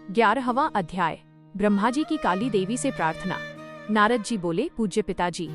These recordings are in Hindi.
11वां अध्याय। ब्रह्मा जी की काली देवी से प्रार्थना। नारद जी बोले, पूज्य पिताजी,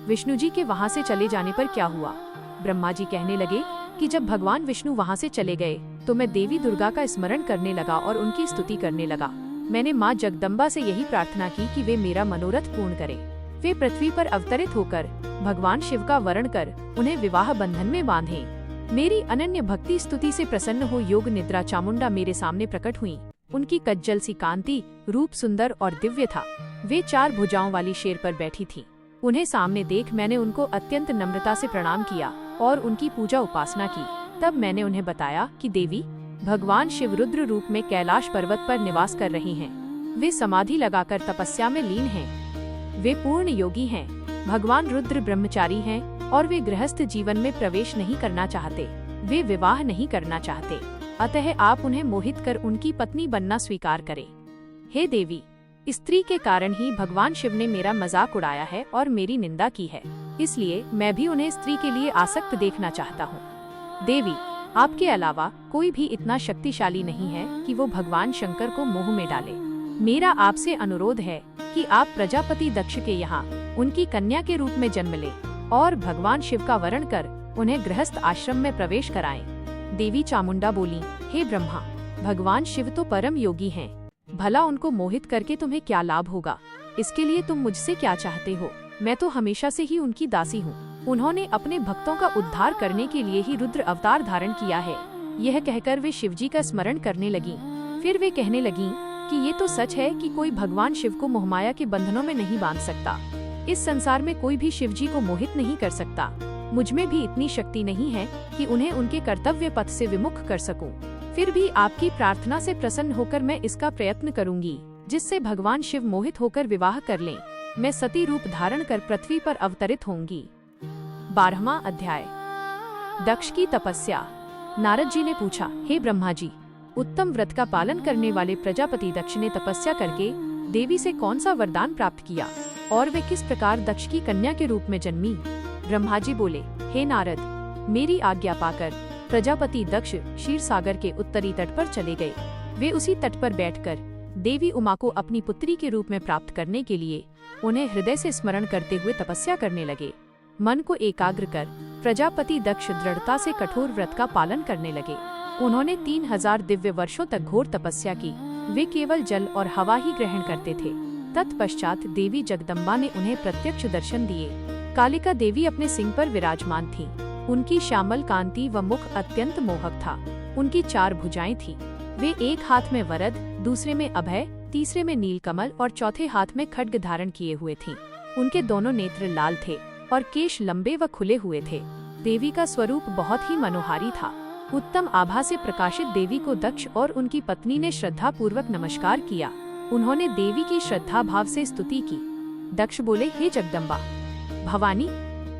विष्णु जी के वहाँ से चले जाने पर क्या हुआ? ब्रह्मा जी कहने लगे कि जब भगवान विष्णु वहाँ से चले गए तो मैं देवी दुर्गा का स्मरण करने लगा और उनकी स्तुति करने लगा। मैंने माँ जगदम्बा से यही प्रार्थना की कि वे मेरा मनोरथ पूर्ण करें। वे पृथ्वी पर अवतरित होकर भगवान शिव का वरण कर उन्हें विवाह बंधन में बांधें। मेरी अनन्य भक्ति स्तुति से प्रसन्न हो योग निद्रा चामुंडा मेरे सामने प्रकट हुई। उनकी कज्जल सी कांति, रूप सुंदर और दिव्य था। वे 4 भुजाओं वाली शेर पर बैठी थीं। उन्हें सामने देख मैंने उनको अत्यंत नम्रता से प्रणाम किया और उनकी पूजा उपासना की। तब मैंने उन्हें बताया कि देवी, भगवान शिव रुद्र रूप में कैलाश पर्वत पर निवास कर रहे हैं। वे समाधि लगाकर तपस्या में लीन हैं। वे पूर्ण योगी हैं। भगवान रुद्र ब्रह्मचारी हैं और वे गृहस्थ जीवन में प्रवेश नहीं करना चाहते। वे विवाह नहीं करना चाहते, अतः आप उन्हें मोहित कर उनकी पत्नी बनना स्वीकार करें। हे देवी, स्त्री के कारण ही भगवान शिव ने मेरा मजाक उड़ाया है और मेरी निंदा की है, इसलिए मैं भी उन्हें स्त्री के लिए आसक्त देखना चाहता हूँ। देवी, आपके अलावा कोई भी इतना शक्तिशाली नहीं है कि वो भगवान शंकर को मोह में डाले। मेरा आपसे अनुरोध है कि आप प्रजापति दक्ष के यहाँ उनकी कन्या के रूप में जन्म लें और भगवान शिव का वरण कर उन्हें गृहस्थ आश्रम में प्रवेश कराएं। देवी चामुंडा बोली, हे ब्रह्मा, भगवान शिव तो परम योगी हैं। भला उनको मोहित करके तुम्हें क्या लाभ होगा? इसके लिए तुम मुझसे क्या चाहते हो? मैं तो हमेशा से ही उनकी दासी हूँ। उन्होंने अपने भक्तों का उद्धार करने के लिए ही रुद्र अवतार धारण किया है। यह कहकर वे शिवजी का स्मरण करने लगी। फिर वे कहने लगी कि ये तो सच है कि कोई भगवान शिव को मोहमाया के बंधनों में नहीं बांध सकता। इस संसार में कोई भी शिवजी को मोहित नहीं कर सकता। मुझ में भी इतनी शक्ति नहीं है कि उन्हें उनके कर्तव्य पथ से विमुख कर सकूं। फिर भी आपकी प्रार्थना से प्रसन्न होकर मैं इसका प्रयत्न करूंगी, जिससे भगवान शिव मोहित होकर विवाह कर लें। मैं सती रूप धारण कर पृथ्वी पर अवतरित होंगी। 12वां अध्याय। दक्ष की तपस्या। नारद जी ने पूछा, हे ब्रह्मा जी, उत्तम व्रत का पालन करने वाले प्रजापति दक्ष ने तपस्या करके देवी से कौन सा वरदान प्राप्त किया और वे किस प्रकार दक्ष की कन्या के रूप में जन्मी? ब्रह्मा जी बोले, हे नारद, मेरी आज्ञा पाकर प्रजापति दक्ष क्षीर सागर के उत्तरी तट पर चले गए। वे उसी तट पर बैठकर देवी उमा को अपनी पुत्री के रूप में प्राप्त करने के लिए उन्हें हृदय से स्मरण करते हुए तपस्या करने लगे। मन को एकाग्र कर प्रजापति दक्ष दृढ़ता से कठोर व्रत का पालन करने लगे। उन्होंने 3000 दिव्य वर्षों तक घोर तपस्या की। वे केवल जल और हवा ही ग्रहण करते थे। तत्पश्चात देवी जगदम्बा ने उन्हें प्रत्यक्ष दर्शन दिए। कालिका देवी अपने सिंह पर विराजमान थी। उनकी श्यामल कांति व मुख अत्यंत मोहक था। उनकी 4 भुजाएं थीं। वे एक हाथ में वरद, दूसरे में अभय, तीसरे में नीलकमल और चौथे हाथ में खड्ग धारण किए हुए थीं। उनके दोनों नेत्र लाल थे और केश लंबे व खुले हुए थे। देवी का स्वरूप बहुत ही मनोहारी था। उत्तम आभा से प्रकाशित देवी को दक्ष और उनकी पत्नी ने श्रद्धा पूर्वक नमस्कार किया। उन्होंने देवी की श्रद्धा भाव से स्तुति की। दक्ष बोले, हे जगदम्बा, भवानी,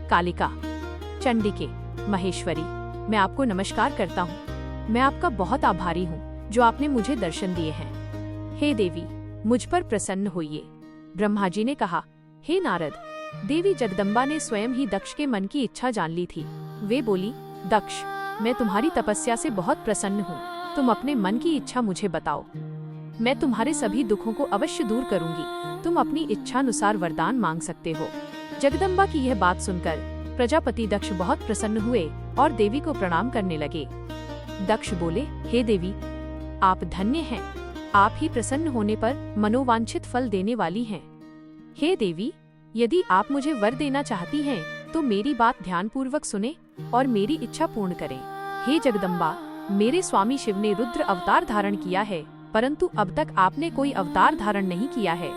कालिका, चंडिके, महेश्वरी, मैं आपको नमस्कार करता हूँ। मैं आपका बहुत आभारी हूँ जो आपने मुझे दर्शन दिए हैं। हे देवी, मुझ पर प्रसन्न होइए। ब्रह्मा जी ने कहा, हे नारद, देवी जगदम्बा ने स्वयं ही दक्ष के मन की इच्छा जान ली थी। वे बोली, दक्ष, मैं तुम्हारी तपस्या से बहुत प्रसन्न हूँ। तुम अपने मन की इच्छा मुझे बताओ। मैं तुम्हारे सभी दुखों को अवश्य दूर करूंगी। तुम अपनी इच्छानुसार वरदान मांग सकते हो। जगदम्बा की यह बात सुनकर प्रजापति दक्ष बहुत प्रसन्न हुए और देवी को प्रणाम करने लगे। दक्ष बोले, हे देवी, आप धन्य हैं। आप ही प्रसन्न होने पर मनोवांछित फल देने वाली हैं। हे देवी, यदि आप मुझे वर देना चाहती हैं, तो मेरी बात ध्यानपूर्वक सुने और मेरी इच्छा पूर्ण करें। हे जगदम्बा, मेरे स्वामी शिव ने रुद्र अवतार धारण किया है, परंतु अब तक आपने कोई अवतार धारण नहीं किया है।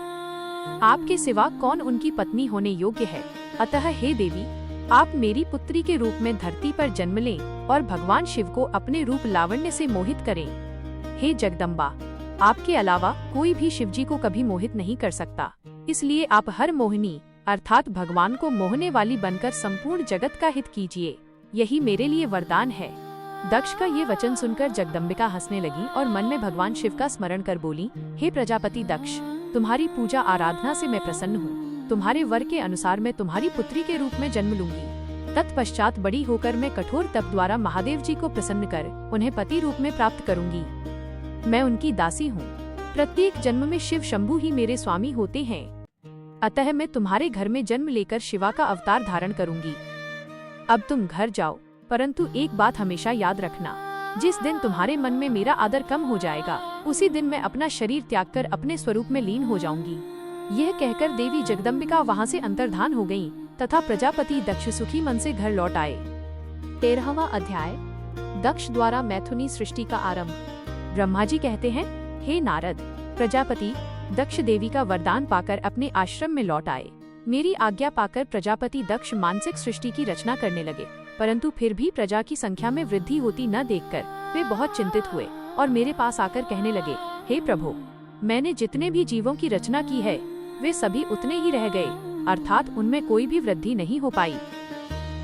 आपके सिवा कौन उनकी पत्नी होने योग्य है? अतः हे देवी, आप मेरी पुत्री के रूप में धरती पर जन्म लें और भगवान शिव को अपने रूप लावण्य से मोहित करें। हे जगदम्बा, आपके अलावा कोई भी शिवजी को कभी मोहित नहीं कर सकता, इसलिए आप हर मोहिनी अर्थात भगवान को मोहने वाली बनकर संपूर्ण जगत का हित कीजिए। यही मेरे लिए वरदान है। दक्ष का ये वचन सुनकर जगदम्बिका हंसने लगी और मन में भगवान शिव का स्मरण कर बोली, हे प्रजापति दक्ष, तुम्हारी पूजा आराधना से मैं प्रसन्न हूँ। तुम्हारे वर के अनुसार मैं तुम्हारी पुत्री के रूप में जन्म लूंगी। तत्पश्चात बड़ी होकर मैं कठोर तप द्वारा महादेव जी को प्रसन्न कर उन्हें पति रूप में प्राप्त करूंगी। मैं उनकी दासी हूँ। प्रत्येक जन्म में शिव शंभु ही मेरे स्वामी होते हैं, अतः मैं तुम्हारे घर में जन्म लेकर शिवा का अवतार धारण करूंगी। अब तुम घर जाओ, परंतु एक बात हमेशा याद रखना, जिस दिन तुम्हारे मन में मेरा आदर कम हो जाएगा, उसी दिन मैं अपना शरीर त्याग कर अपने स्वरूप में लीन हो जाऊंगी। यह कहकर देवी जगदम्बिका वहां से अंतर्धान हो गयीं, तथा प्रजापति दक्ष सुखी मन से घर लौट आए। 13वां अध्याय, दक्ष द्वारा मैथुनी सृष्टि का आरंभ। ब्रह्मा जी कहते हैं, हे नारद, प्रजापति दक्ष देवी का वरदान पाकर अपने आश्रम में लौट आए। मेरी आज्ञा पाकर प्रजापति दक्ष मानसिक सृष्टि की रचना करने लगे, परंतु फिर भी प्रजा की संख्या में वृद्धि होती न देखकर वे बहुत चिंतित हुए और मेरे पास आकर कहने लगे, हे प्रभु, मैंने जितने भी जीवों की रचना की है वे सभी उतने ही रह गए, अर्थात उनमें कोई भी वृद्धि नहीं हो पाई।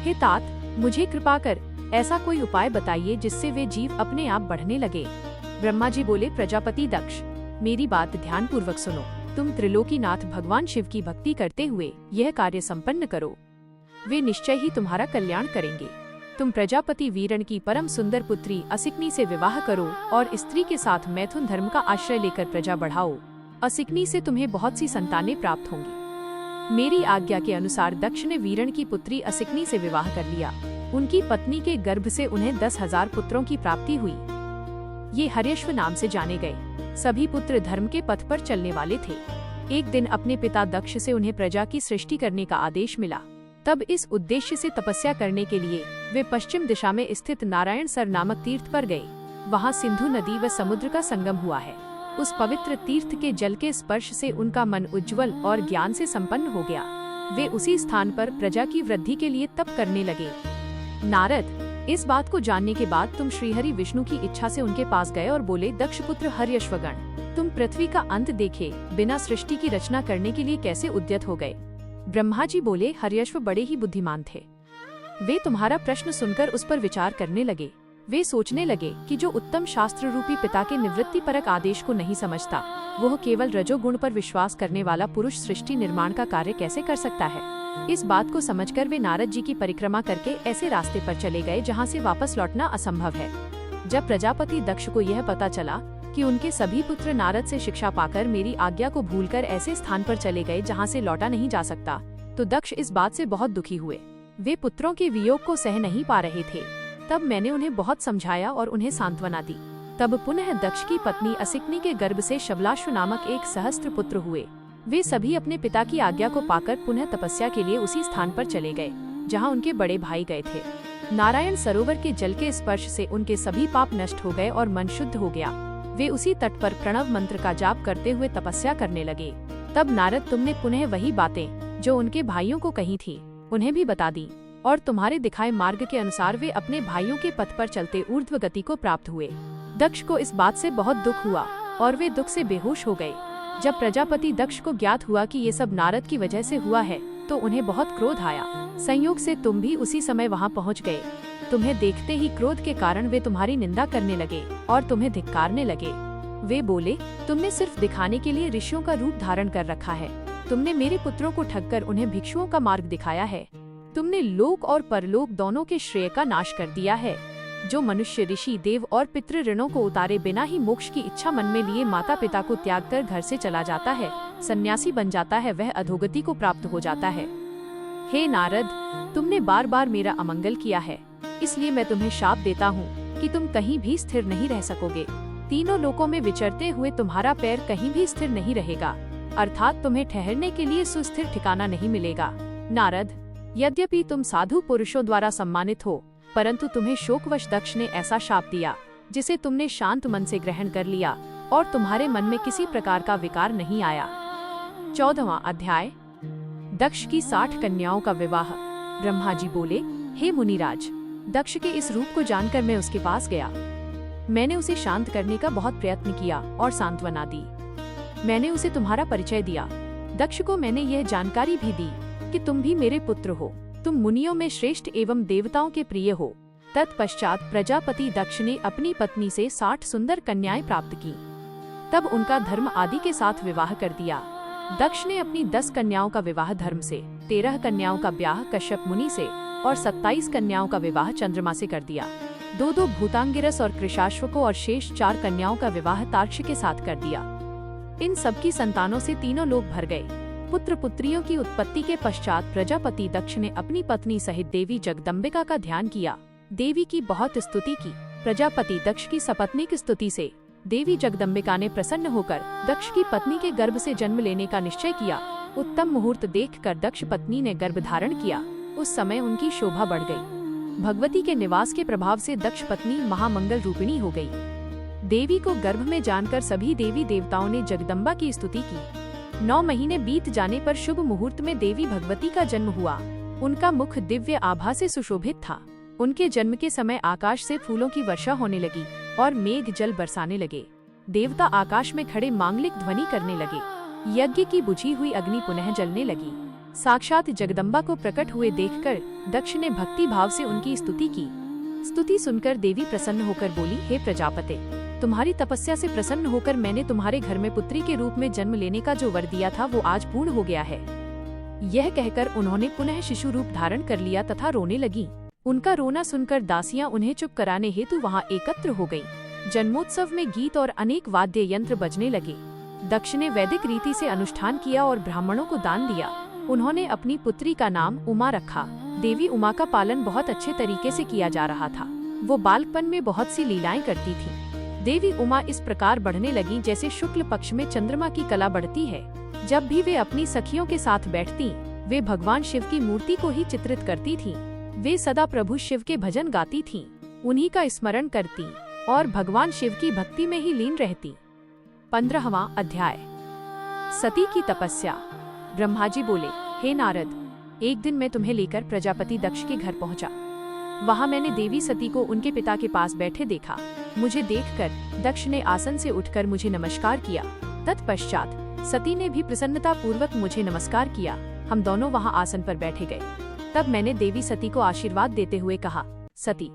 हे तात, मुझे कृपा कर ऐसा कोई उपाय बताइए जिससे वे जीव अपने आप बढ़ने लगे। ब्रह्मा जी बोले, प्रजापति दक्ष, मेरी बात ध्यान पूर्वक सुनो। तुम त्रिलोकीनाथ भगवान शिव की भक्ति करते हुए यह कार्य संपन्न करो, वे निश्चय ही तुम्हारा कल्याण करेंगे। तुम प्रजापति वीरण की परम सुंदर पुत्री असिकनी से विवाह करो और स्त्री के साथ मैथुन धर्म का आश्रय लेकर प्रजा बढ़ाओ। असिकनी से तुम्हें बहुत सी संतानें प्राप्त होंगी। मेरी आज्ञा के अनुसार दक्ष ने वीरण की पुत्री असिकनी से विवाह कर लिया। उनकी पत्नी के गर्भ से उन्हें 10,000 पुत्रों की प्राप्ति हुई। ये हर्यश्व नाम से जाने गए। सभी पुत्र धर्म के पथ पर चलने वाले थे। एक दिन अपने पिता दक्ष से उन्हें प्रजा की सृष्टि करने का आदेश मिला। तब इस उद्देश्य से तपस्या करने के लिए वे पश्चिम दिशा में स्थित नारायण सर नामक तीर्थ पर गए। वहाँ सिंधु नदी व समुद्र का संगम हुआ है। उस पवित्र तीर्थ के जल के स्पर्श से उनका मन उज्जवल और ज्ञान से संपन्न हो गया। वे उसी स्थान पर प्रजा की वृद्धि के लिए तप करने लगे। नारद, इस बात को जानने के बाद तुम श्रीहरि विष्णु की इच्छा से उनके पास गए और बोले, दक्षपुत्र हर्यश्वगण, तुम पृथ्वी का अंत देखे बिना सृष्टि की रचना करने के लिए कैसे उद्यत हो गए। ब्रह्मा जी बोले, हर्यश्व बड़े ही बुद्धिमान थे। वे तुम्हारा प्रश्न सुनकर उस पर विचार करने लगे। वे सोचने लगे कि जो उत्तम शास्त्र रूपी पिता के निवृत्ति परक आदेश को नहीं समझता, वह केवल रजोगुण पर विश्वास करने वाला पुरुष सृष्टि निर्माण का कार्य कैसे कर सकता है। इस बात को समझकर वे नारद जी की परिक्रमा करके ऐसे रास्ते पर चले गए जहाँ से वापस लौटना असंभव है। जब प्रजापति दक्ष को यह पता चला कि उनके सभी पुत्र नारद से शिक्षा पाकर मेरी आज्ञा को भूलकर ऐसे स्थान पर चले गए जहाँ से लौटा नहीं जा सकता, तो दक्ष इस बात से बहुत दुखी हुए। वे पुत्रों के वियोग को सह नहीं पा रहे थे। तब मैंने उन्हें बहुत समझाया और उन्हें सांत्वना दी। तब पुनः दक्ष की पत्नी असिकनी के गर्भ से शबलाश्व नामक एक सहस्त्र पुत्र हुए। वे सभी अपने पिता की आज्ञा को पाकर पुनः तपस्या के लिए उसी स्थान पर चले गए जहाँ उनके बड़े भाई गए थे। नारायण सरोवर के जल के स्पर्श से उनके सभी पाप नष्ट हो गए और मन शुद्ध हो गया। वे उसी तट पर प्रणव मंत्र का जाप करते हुए तपस्या करने लगे। तब नारद, तुमने पुनः वही बातें जो उनके भाइयों को कही थी उन्हें भी बता दी, और तुम्हारे दिखाए मार्ग के अनुसार वे अपने भाइयों के पथ पर चलते ऊर्ध्व गति को प्राप्त हुए। दक्ष को इस बात से बहुत दुख हुआ और वे दुख से बेहोश हो गए। जब प्रजापति दक्ष को ज्ञात हुआ कि ये सब नारद की वजह से हुआ है, तो उन्हें बहुत क्रोध आया। संयोग से तुम भी उसी समय वहाँ पहुँच गए। तुम्हें देखते ही क्रोध के कारण वे तुम्हारी निंदा करने लगे और तुम्हें धिक्कारने लगे। वे बोले, तुमने सिर्फ दिखाने के लिए ऋषियों का रूप धारण कर रखा है। तुमने मेरे पुत्रों को ठगकर उन्हें भिक्षुओं का मार्ग दिखाया है। तुमने लोक और परलोक दोनों के श्रेय का नाश कर दिया है। जो मनुष्य ऋषि देव और पितृ ऋणों को उतारे बिना ही मोक्ष की इच्छा मन में लिए माता पिता को त्याग कर घर से चला जाता है, सन्यासी बन जाता है, वह अधोगति को प्राप्त हो जाता है। हे नारद, तुमने बार बार मेरा अमंगल किया है, इसलिए मैं तुम्हें शाप देता हूँ कि तुम कहीं भी स्थिर नहीं रह सकोगे। तीनों लोकों में विचरते हुए तुम्हारा पैर कहीं भी स्थिर नहीं रहेगा, अर्थात तुम्हें ठहरने के लिए सुस्थिर ठिकाना नहीं मिलेगा। नारद, यद्यपि तुम साधु पुरुषों द्वारा सम्मानित हो, परंतु तुम्हें शोकवश दक्ष ने ऐसा शाप दिया जिसे तुमने शांत मन से ग्रहण कर लिया और तुम्हारे मन में किसी प्रकार का विकार नहीं आया। 14वां अध्याय, दक्ष की 60 कन्याओं का विवाह। ब्रह्मा जी बोले, हे मुनिराज, दक्ष के इस रूप को जानकर मैं उसके पास गया। मैंने उसे शांत करने का बहुत प्रयत्न किया और सांत्वना दी। मैंने उसे तुम्हारा परिचय दिया। दक्ष को मैंने यह जानकारी भी दी कि तुम भी मेरे पुत्र हो। तुम मुनियों में श्रेष्ठ एवं देवताओं के प्रिय हो। तत्पश्चात प्रजापति दक्ष ने अपनी पत्नी से 60 सुंदर कन्याएं प्राप्त की। तब उनका धर्म आदि के साथ विवाह कर दिया। दक्ष ने अपनी 10 कन्याओं का विवाह धर्म से, 13 कन्याओं का ब्याह कश्यप मुनि से और 27 कन्याओं का विवाह चंद्रमा से कर दिया। 2 भूतांगिरस और कृशाश्व को और शेष 4 कन्याओं का विवाह तार्क्ष के साथ कर दिया। इन सबकी संतानों से तीनों लोग भर गए। पुत्र पुत्रियों की उत्पत्ति के पश्चात प्रजापति दक्ष ने अपनी पत्नी सहित देवी जगदम्बिका का ध्यान किया, देवी की बहुत स्तुति की। प्रजापति दक्ष की सपत्नीक स्तुति से देवी जगदम्बिका ने प्रसन्न होकर दक्ष की पत्नी के गर्भ से जन्म लेने का निश्चय किया। उत्तम मुहूर्त देखकर दक्ष पत्नी ने गर्भ धारण किया। उस समय उनकी शोभा बढ़ गई। भगवती के निवास के प्रभाव से दक्ष पत्नी महामंगल रूपिणी हो गई। देवी को गर्भ में जानकर सभी देवी देवताओं ने जगदम्बा की स्तुति की। 9 महीने बीत जाने पर शुभ मुहूर्त में देवी भगवती का जन्म हुआ। उनका मुख दिव्य आभा से सुशोभित था। उनके जन्म के समय आकाश से फूलों की वर्षा होने लगी और मेघ जल बरसाने लगे। देवता आकाश में खड़े मांगलिक ध्वनि करने लगे। यज्ञ की बुझी हुई अग्नि पुनः जलने लगी। साक्षात जगदम्बा को प्रकट हुए देखकर दक्ष ने भक्ति भाव से उनकी स्तुति की। स्तुति सुनकर देवी प्रसन्न होकर बोली, हे प्रजापते, तुम्हारी तपस्या से प्रसन्न होकर मैंने तुम्हारे घर में पुत्री के रूप में जन्म लेने का जो वर दिया था वो आज पूर्ण हो गया है। यह कहकर उन्होंने पुनः शिशु रूप धारण कर लिया तथा रोने लगी। उनका रोना सुनकर दासियां उन्हें चुप कराने हेतु वहां एकत्र हो गईं। जन्मोत्सव में गीत और अनेक वाद्य यंत्र बजने लगे। दक्ष ने वैदिक रीति से अनुष्ठान किया और ब्राह्मणों को दान दिया। उन्होंने अपनी पुत्री का नाम उमा रखा। देवी उमा का पालन बहुत अच्छे तरीके से किया जा रहा था। वो बालकपन में बहुत सी लीलाएं करती थी। देवी उमा इस प्रकार बढ़ने लगी जैसे शुक्ल पक्ष में चंद्रमा की कला बढ़ती है। जब भी वे अपनी सखियों के साथ बैठती, वे भगवान शिव की मूर्ति को ही चित्रित करती थीं। वे सदा प्रभु शिव के भजन गाती थीं, उन्हीं का स्मरण करती और भगवान शिव की भक्ति में ही लीन रहती। 15वां अध्याय। सती की तपस्या। ब्रह्मा जी बोले, हे नारद, एक दिन मैं तुम्हें लेकर प्रजापति दक्ष के घर पहुंचा। वहां मैंने देवी सती को उनके पिता के पास बैठे देखा। मुझे देखकर दक्ष ने आसन से उठकर मुझे नमस्कार किया। तत्पश्चात सती ने भी प्रसन्नता पूर्वक मुझे नमस्कार किया। हम दोनों वहां आसन पर बैठे गए। तब मैंने देवी सती को आशीर्वाद देते हुए कहा, सती,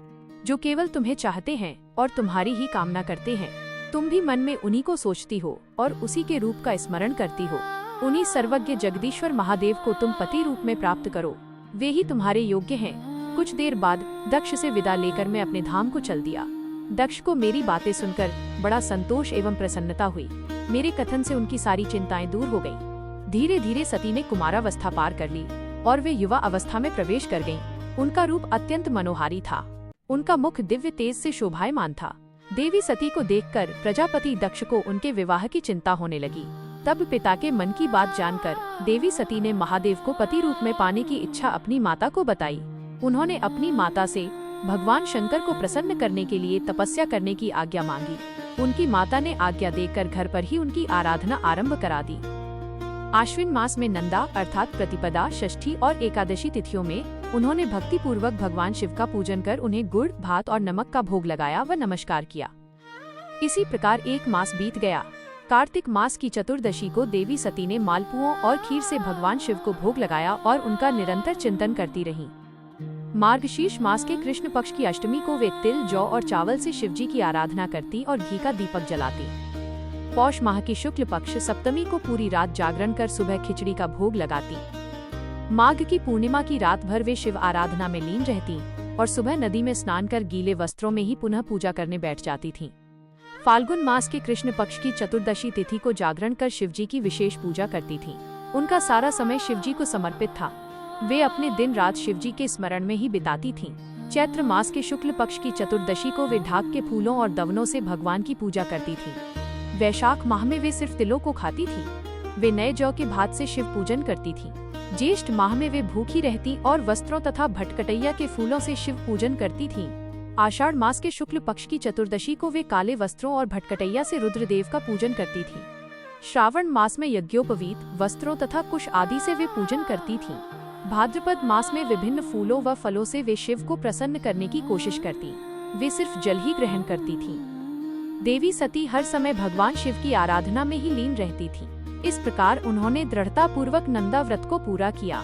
जो केवल तुम्हें चाहते हैं और तुम्हारी ही कामना करते हैं, तुम भी मन में उन्हीं को सोचती हो और उसी के रूप का स्मरण करती हो। उन्हीं सर्वज्ञ जगदीश्वर महादेव को तुम पति रूप में प्राप्त करो, वे ही तुम्हारे योग्य हैं। कुछ देर बाद दक्ष से विदा लेकर मैं अपने धाम को चल दिया। दक्ष को मेरी बातें सुनकर बड़ा संतोष एवं प्रसन्नता हुई। मेरे कथन से उनकी सारी चिंताएं दूर हो गईं। धीरे धीरे सती ने कुमारावस्था पार कर ली और वे युवा अवस्था में प्रवेश कर गईं। उनका रूप अत्यंत मनोहारी था। उनका मुख दिव्य तेज से शोभायमान था। देवी सती को देखकर प्रजापति दक्ष को उनके विवाह की चिंता होने लगी। तब पिता के मन की बात जानकर देवी सती ने महादेव को पति रूप में पाने की इच्छा अपनी माता को बताई। उन्होंने अपनी माता से भगवान शंकर को प्रसन्न करने के लिए तपस्या करने की आज्ञा मांगी। उनकी माता ने आज्ञा देकर घर पर ही उनकी आराधना आरंभ करा दी। आश्विन मास में नंदा अर्थात प्रतिपदा, षष्ठी और एकादशी तिथियों में उन्होंने भक्ति पूर्वक भगवान शिव का पूजन कर उन्हें गुड़, भात और नमक का भोग लगाया व नमस्कार किया। इसी प्रकार एक मास बीत गया। कार्तिक मास की चतुर्दशी को देवी सती ने मालपुओं और खीर से भगवान शिव को भोग लगाया और उनका निरंतर चिंतन करती रहीं। मार्गशीर्ष मास के कृष्ण पक्ष की अष्टमी को वे तिल, जौ और चावल से शिवजी की आराधना करती और घी का दीपक जलाती। पौष माह की शुक्ल पक्ष सप्तमी को पूरी रात जागरण कर सुबह खिचड़ी का भोग लगाती। माघ की पूर्णिमा की रात भर वे शिव आराधना में लीन रहती और सुबह नदी में स्नान कर गीले वस्त्रों में ही पुनः पूजा करने बैठ जाती थीं। फाल्गुन मास के कृष्ण पक्ष की चतुर्दशी तिथि को जागरण कर शिवजी की विशेष पूजा करती थीं। उनका सारा समय शिवजी को समर्पित था। वे अपने दिन रात शिवजी के स्मरण में ही बिताती थीं। चैत्र मास के शुक्ल पक्ष की चतुर्दशी को वे ढाक के फूलों और दवनों से भगवान की पूजा करती थीं। वैशाख माह में वे सिर्फ तिलों को खाती थीं। वे नए जौ के भात से शिव पूजन करती थीं। ज्येष्ठ माह में वे भूखी रहती और वस्त्रों तथा भटकटैया के फूलों से शिव पूजन करती थीं। आषाढ़ मास के शुक्ल पक्ष की चतुर्दशी को वे काले वस्त्रों और भटकटैया से रुद्रदेव का पूजन करती थीं। श्रावण मास में यज्ञोपवीत वस्त्रों तथा कुश आदि से वे पूजन करती थीं। भाद्रपद मास में विभिन्न फूलों व फलों से वे शिव को प्रसन्न करने की कोशिश करती। वे सिर्फ जल ही ग्रहण करती थीं। देवी सती हर समय भगवान शिव की आराधना में ही लीन रहती थी। इस प्रकार उन्होंने दृढ़ता पूर्वक नंदा व्रत को पूरा किया।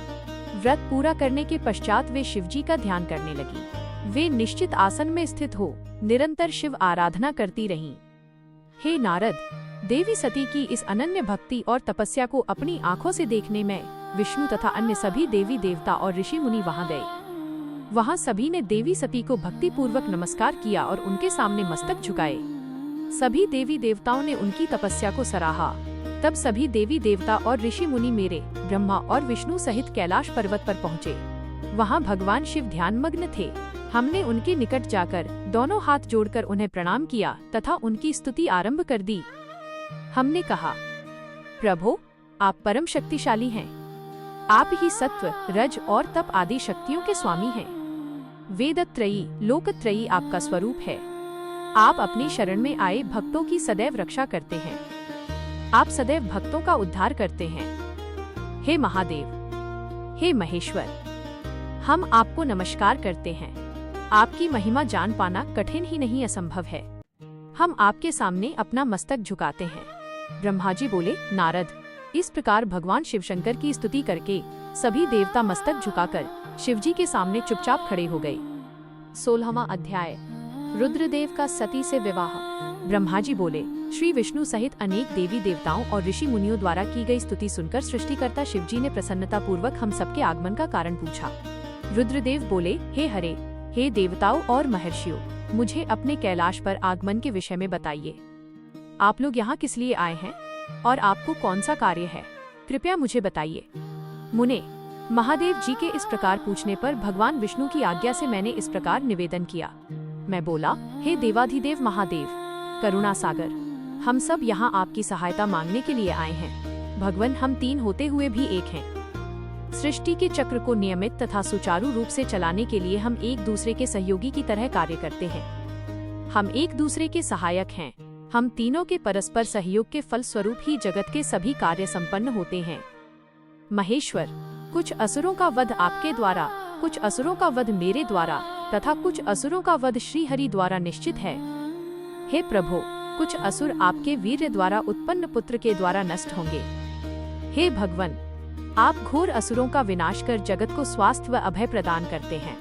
व्रत पूरा करने के पश्चात वे शिवजी का ध्यान करने लगी। वे निश्चित आसन में स्थित हो निरंतर शिव आराधना करती रहीं। हे नारद, देवी सती की इस अनन्य भक्ति और तपस्या को अपनी आंखों से देखने में विष्णु तथा अन्य सभी देवी देवता और ऋषि मुनि वहां गए। वहां सभी ने देवी सती को भक्ति पूर्वक नमस्कार किया और उनके सामने मस्तक झुकाए। सभी देवी देवताओं ने उनकी तपस्या को सराहा। तब सभी देवी देवता और ऋषि मुनि मेरे ब्रह्मा और विष्णु सहित कैलाश पर्वत पर पहुँचे। वहाँ भगवान शिव ध्यानमग्न थे। हमने उनके निकट जाकर दोनों हाथ जोड़कर उन्हें प्रणाम किया तथा उनकी स्तुति आरंभ कर दी। हमने कहा, प्रभो, आप परम शक्तिशाली हैं। आप ही सत्व, रज और तप आदि शक्तियों के स्वामी हैं। वेदत्रयी, लोकत्रयी आपका स्वरूप है। आप अपनी शरण में आए भक्तों की सदैव रक्षा करते हैं। आप सदैव भक्तों का उद्धार करते हैं। हे महादेव, हे महेश्वर, हम आपको नमस्कार करते हैं। आपकी महिमा जान पाना कठिन ही नहीं असंभव है। हम आपके सामने अपना मस्तक झुकाते हैं। ब्रह्मा जी बोले, नारद, इस प्रकार भगवान शिवशंकर की स्तुति करके सभी देवता मस्तक झुकाकर शिवजी के सामने चुपचाप खड़े हो गए। 16वां अध्याय, रुद्रदेव का सती से विवाह। ब्रह्मा जी बोले, श्री विष्णु सहित अनेक देवी देवताओं और ऋषि मुनियों द्वारा की गई स्तुति सुनकर सृष्टिकर्ता शिवजी ने प्रसन्नता पूर्वक हम सबके आगमन का कारण पूछा। रुद्रदेव बोले, हे हरे, हे देवताओं और महर्षियों, मुझे अपने कैलाश पर आगमन के विषय में बताइए। आप लोग यहाँ किस लिए आए हैं और आपको कौन सा कार्य है, कृपया मुझे बताइए। मुने, महादेव जी के इस प्रकार पूछने पर भगवान विष्णु की आज्ञा से मैंने इस प्रकार निवेदन किया। मैं बोला, हे देवाधिदेव महादेव, करुणा सागर, हम सब यहाँ आपकी सहायता मांगने के लिए आए हैं। भगवान, हम तीन होते हुए भी एक हैं। सृष्टि के चक्र को नियमित तथा सुचारू रूप से चलाने के लिए हम एक दूसरे के सहयोगी की तरह कार्य करते हैं। हम एक दूसरे के सहायक हैं। हम तीनों के परस्पर सहयोग के फल स्वरूप ही जगत के सभी कार्य संपन्न होते हैं। महेश्वर, कुछ असुरों का वध आपके द्वारा, कुछ असुरों का वध मेरे द्वारा तथा कुछ असुरों का वध श्री हरि द्वारा निश्चित है। हे प्रभु, कुछ असुर आपके वीर्य द्वारा उत्पन्न पुत्र के द्वारा नष्ट होंगे। हे भगवान, आप घोर असुरों का विनाश कर जगत को स्वास्थ्य व अभय प्रदान करते हैं।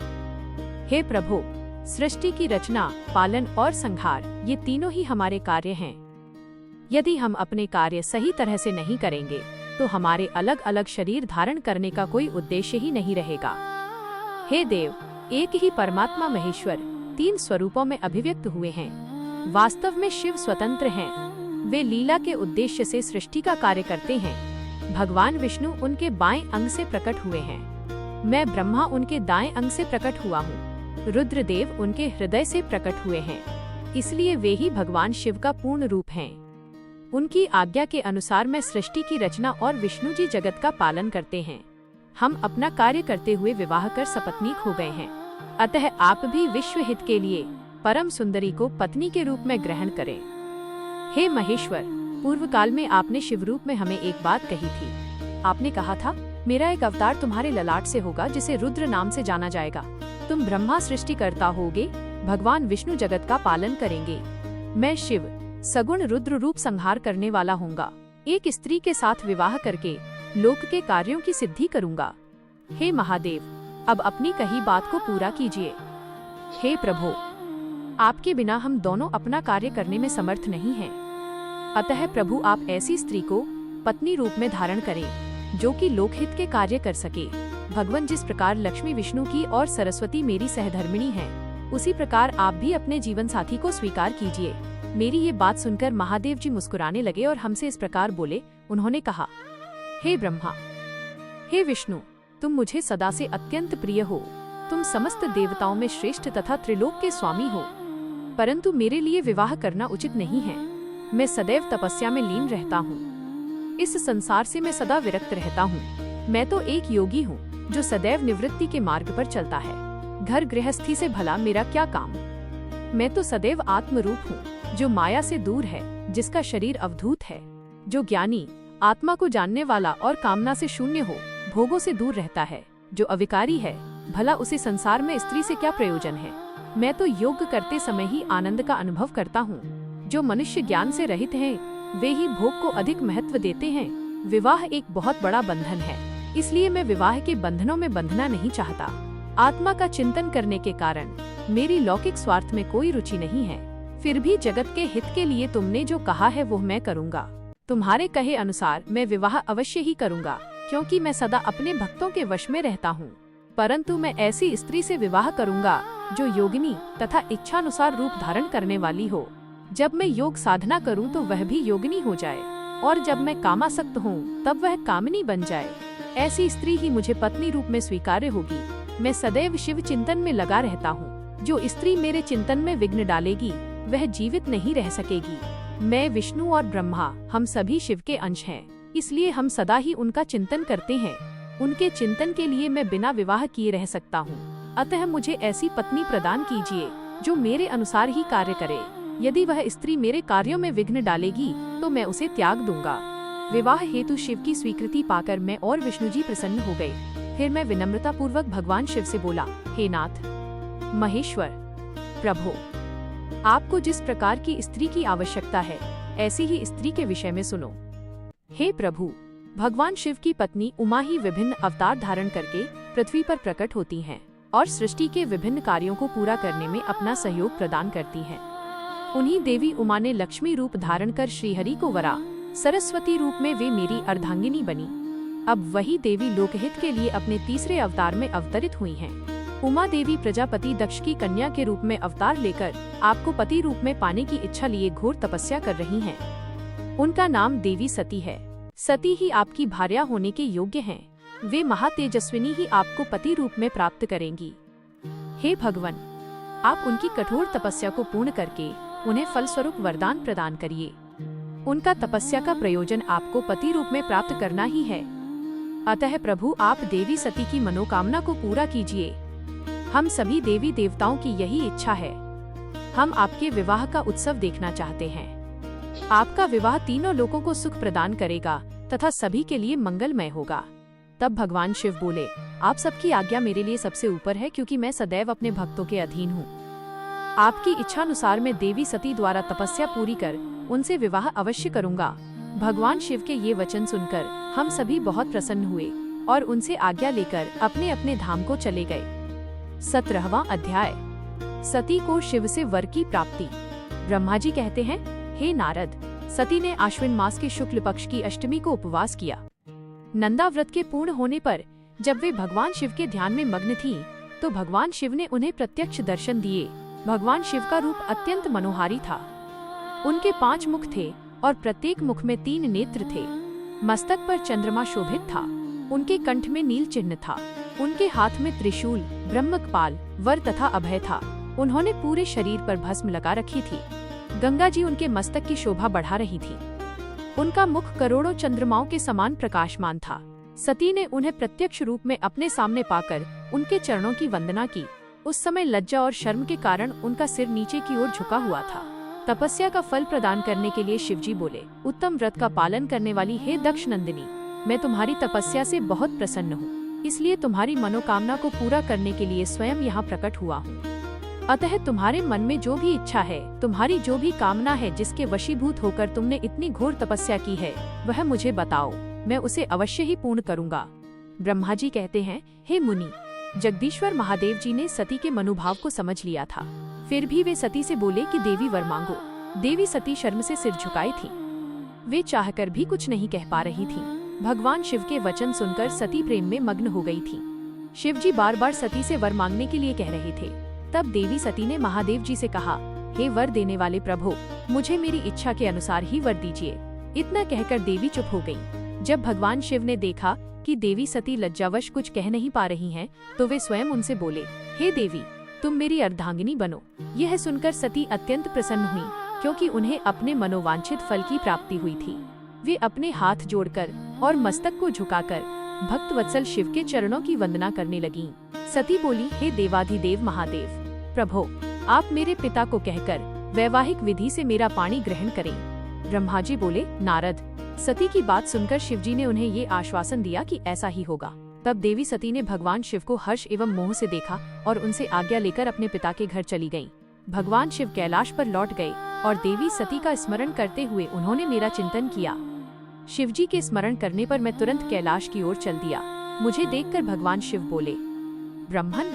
हे प्रभु, सृष्टि की रचना, पालन और संहार, ये तीनों ही हमारे कार्य हैं। यदि हम अपने कार्य सही तरह से नहीं करेंगे तो हमारे अलग अलग शरीर धारण करने का कोई उद्देश्य ही नहीं रहेगा। हे देव, एक ही परमात्मा महेश्वर तीन स्वरूपों में अभिव्यक्त हुए हैं। वास्तव में शिव स्वतंत्र हैं। वे लीला के उद्देश्य से सृष्टि का कार्य करते हैं। भगवान विष्णु उनके बाएं अंग से प्रकट हुए हैं। मैं ब्रह्मा उनके दाएं अंग से प्रकट हुआ हूँ। रुद्रदेव उनके हृदय से प्रकट हुए हैं, इसलिए वे ही भगवान शिव का पूर्ण रूप हैं। उनकी आज्ञा के अनुसार मैं सृष्टि की रचना और विष्णु जी जगत का पालन करते हैं। हम अपना कार्य करते हुए विवाह कर सपत्नीक हो गए हैं। अतः आप भी विश्व हित के लिए परम सुंदरी को पत्नी के रूप में ग्रहण करें। हे महेश्वर, पूर्व काल में आपने शिव रूप में हमें एक बात कही थी। आपने कहा था, मेरा एक अवतार तुम्हारे ललाट से होगा जिसे रुद्र नाम से जाना जाएगा। तुम ब्रह्मा सृष्टिकर्ता होगे, भगवान विष्णु जगत का पालन करेंगे। मैं शिव सगुण रुद्र रूप संहार करने वाला होऊंगा। एक स्त्री के साथ विवाह करके लोक के कार्यों की सिद्धि करूंगा। हे महादेव, अब अपनी कही बात को पूरा कीजिए। हे प्रभु, आपके बिना हम दोनों अपना कार्य करने में समर्थ नहीं हैं। अतः प्रभु, आप ऐसी स्त्री को पत्नी रूप में धारण करें जो कि लोकहित के कार्य कर सके। भगवान, जिस प्रकार लक्ष्मी विष्णु की और सरस्वती मेरी सहधर्मिणी है, उसी प्रकार आप भी अपने जीवन साथी को स्वीकार कीजिए। मेरी ये बात सुनकर महादेव जी मुस्कुराने लगे और हमसे इस प्रकार बोले। उन्होंने कहा, हे ब्रह्मा, हे विष्णु, तुम मुझे सदा से अत्यंत प्रिय हो। तुम समस्त देवताओं में श्रेष्ठ तथा त्रिलोक के स्वामी हो। परंतु मेरे लिए विवाह करना उचित नहीं है। मैं सदैव तपस्या में लीन रहता हूँ। इस संसार से मैं सदा विरक्त रहता हूँ। मैं तो एक योगी हूँ जो सदैव निवृत्ति के मार्ग पर चलता है। घर गृहस्थी से भला मेरा क्या काम। मैं तो सदैव आत्मरूप हूँ जो माया से दूर है, जिसका शरीर अवधूत है, जो ज्ञानी, आत्मा को जानने वाला और कामना से शून्य हो, भोगों से दूर रहता है, जो अविकारी है। भला उसे संसार में स्त्री से क्या प्रयोजन है। मैं तो योग करते समय ही आनंद का अनुभव करता हूँ। जो मनुष्य ज्ञान से रहित हैं, वे ही भोग को अधिक महत्व देते हैं। विवाह एक बहुत बड़ा बंधन है, इसलिए मैं विवाह के बंधनों में बंधना नहीं चाहता। आत्मा का चिंतन करने के कारण मेरी लौकिक स्वार्थ में कोई रुचि नहीं है। फिर भी जगत के हित के लिए तुमने जो कहा है वो मैं करूँगा। तुम्हारे कहे अनुसार मैं विवाह अवश्य ही करूँगा, क्योंकि मैं सदा अपने भक्तों के वश में रहता हूँ। परंतु मैं ऐसी स्त्री से विवाह करूँगा जो योगिनी तथा इच्छानुसार रूप धारण करने वाली हो। जब मैं योग साधना करूँ तो वह भी योगिनी हो जाए। और जब मैं कामासक्त हूँ तब वह कामिनी बन जाए। ऐसी स्त्री ही मुझे पत्नी रूप में स्वीकार्य होगी। मैं सदैव शिव चिंतन में लगा रहता हूँ। जो स्त्री मेरे चिंतन में विघ्न डालेगी वह जीवित नहीं रह सकेगी। मैं, विष्णु और ब्रह्मा, हम सभी शिव के अंश हैं, इसलिए हम सदा ही उनका चिंतन करते हैं। उनके चिंतन के लिए मैं बिना विवाह किए रह सकता हूँ। अतः मुझे ऐसी पत्नी प्रदान कीजिए जो मेरे अनुसार ही कार्य करे। यदि वह स्त्री मेरे कार्यों में विघ्न डालेगी तो मैं उसे त्याग दूंगा। विवाह हेतु शिव की स्वीकृति पाकर मैं और विष्णु जी प्रसन्न हो गए। फिर मैं विनम्रता पूर्वक भगवान शिव से बोला, हे नाथ महेश्वर, प्रभु, आपको जिस प्रकार की स्त्री की आवश्यकता है ऐसी ही स्त्री के विषय में सुनो। हे प्रभु, भगवान शिव की पत्नी उमा ही विभिन्न अवतार धारण करके पृथ्वी पर प्रकट होती हैं और सृष्टि के विभिन्न कार्यों को पूरा करने में अपना सहयोग प्रदान करती हैं। उन्हीं देवी उमा ने लक्ष्मी रूप धारण कर श्रीहरि को वरा, सरस्वती रूप में वे मेरी अर्धांगिनी बनी। अब वही देवी लोकहित के लिए अपने तीसरे अवतार में अवतरित हुई हैं। उमा देवी प्रजापति दक्ष की कन्या के रूप में अवतार लेकर आपको पति रूप में पाने की इच्छा लिए घोर तपस्या कर रही हैं। उनका नाम देवी सती है। सती ही आपकी भार्या होने के योग्य हैं। वे महातेजस्विनी ही आपको पति रूप में प्राप्त करेंगी। हे भगवान, आप उनकी कठोर तपस्या को पूर्ण करके उन्हें फलस्वरूप वरदान प्रदान करिए। उनका तपस्या का प्रयोजन आपको पति रूप में प्राप्त करना ही है। अतः प्रभु, आप देवी सती की मनोकामना को पूरा कीजिए। हम सभी देवी देवताओं की यही इच्छा है। हम आपके विवाह का उत्सव देखना चाहते हैं। आपका विवाह तीनों लोगों को सुख प्रदान करेगा तथा सभी के लिए मंगलमय होगा। तब भगवान शिव बोले, आप सबकी आज्ञा मेरे लिए सबसे ऊपर है, क्योंकि मैं सदैव अपने भक्तों के अधीन हूँ। आपकी इच्छानुसार मैं देवी सती द्वारा तपस्या पूरी कर उनसे विवाह अवश्य करूँगा। भगवान शिव के ये वचन सुनकर हम सभी बहुत प्रसन्न हुए और उनसे आज्ञा लेकर अपने अपने धाम को चले गए। 17वां अध्याय। सती को शिव से वर की प्राप्ति। ब्रह्मा जी कहते हैं, हे नारद, सती ने आश्विन मास के शुक्ल पक्ष की अष्टमी को उपवास किया। नंदा व्रत के पूर्ण होने पर जब वे भगवान शिव के ध्यान में मग्न थीं, तो भगवान शिव ने उन्हें प्रत्यक्ष दर्शन दिए। भगवान शिव का रूप अत्यंत मनोहारी था। उनके 5 मुख थे और प्रत्येक मुख में 3 नेत्र थे। मस्तक पर चंद्रमा शोभित था। उनके कंठ में नील चिन्ह था। उनके हाथ में त्रिशूल, ब्रह्मकपाल, वर तथा अभय था। उन्होंने पूरे शरीर पर भस्म लगा रखी थी। गंगा जी उनके मस्तक की शोभा बढ़ा रही थी। उनका मुख करोड़ों चंद्रमाओं के समान प्रकाशमान था। सती ने उन्हें प्रत्यक्ष रूप में अपने सामने पाकर उनके चरणों की वंदना की। उस समय लज्जा और शर्म के कारण उनका सिर नीचे की ओर झुका हुआ था। तपस्या का फल प्रदान करने के लिए शिवजी बोले, उत्तम व्रत का पालन करने वाली हे दक्ष नंदिनी, मैं तुम्हारी तपस्या से बहुत प्रसन्न हूँ, इसलिए तुम्हारी मनोकामना को पूरा करने के लिए स्वयं यहाँ प्रकट हुआ हूँ। अतः तुम्हारे मन में जो भी इच्छा है, तुम्हारी जो भी कामना है, जिसके वशीभूत होकर तुमने इतनी घोर तपस्या की है, वह मुझे बताओ, मैं उसे अवश्य ही पूर्ण करूँगा। ब्रह्मा जी कहते हैं, हे मुनि, जगदीश्वर महादेव जी ने सती के मनोभाव को समझ लिया था। फिर भी वे सती से बोले कि देवी वर मांगो। देवी सती शर्म से सिर झुकाई थी। वे चाहकर भी कुछ नहीं कह पा रही थी। भगवान शिव के वचन सुनकर सती प्रेम में मग्न हो गई थी। शिव जी बार बार सती से वर मांगने के लिए कह रहे थे। तब देवी सती ने महादेव जी से कहा, हे वर देने वाले प्रभु, मुझे मेरी इच्छा के अनुसार ही वर दीजिए। इतना कहकर देवी चुप हो गयी। जब भगवान शिव ने देखा कि देवी सती लज्जावश कुछ कह नहीं पा रही हैं, तो वे स्वयं उनसे बोले, हे देवी, तुम मेरी अर्धांगिनी बनो। यह सुनकर सती अत्यंत प्रसन्न हुई, क्योंकि उन्हें अपने मनोवांछित फल की प्राप्ति हुई थी। वे अपने हाथ जोड़कर और मस्तक को झुकाकर भक्त वत्सल शिव के चरणों की वंदना करने लगीं। सती बोली, हे देवाधिदेव महादेव, प्रभो, आप मेरे पिता को कहकर वैवाहिक विधि से मेरा पाणी ग्रहण करें। ब्रह्मा जी बोले, नारद। सती की बात सुनकर शिवजी ने उन्हें ये आश्वासन दिया कि ऐसा ही होगा। तब देवी सती ने भगवान शिव को हर्ष एवं मोह से देखा और उनसे आज्ञा लेकर अपने पिता के घर चली गयी। भगवान शिव कैलाश पर लौट गए और देवी सती का स्मरण करते हुए उन्होंने मेरा चिंतन किया। शिवजी के स्मरण करने पर मैं तुरंत कैलाश की ओर चल दिया। मुझे देखकर भगवान शिव बोले, ब्राह्मण,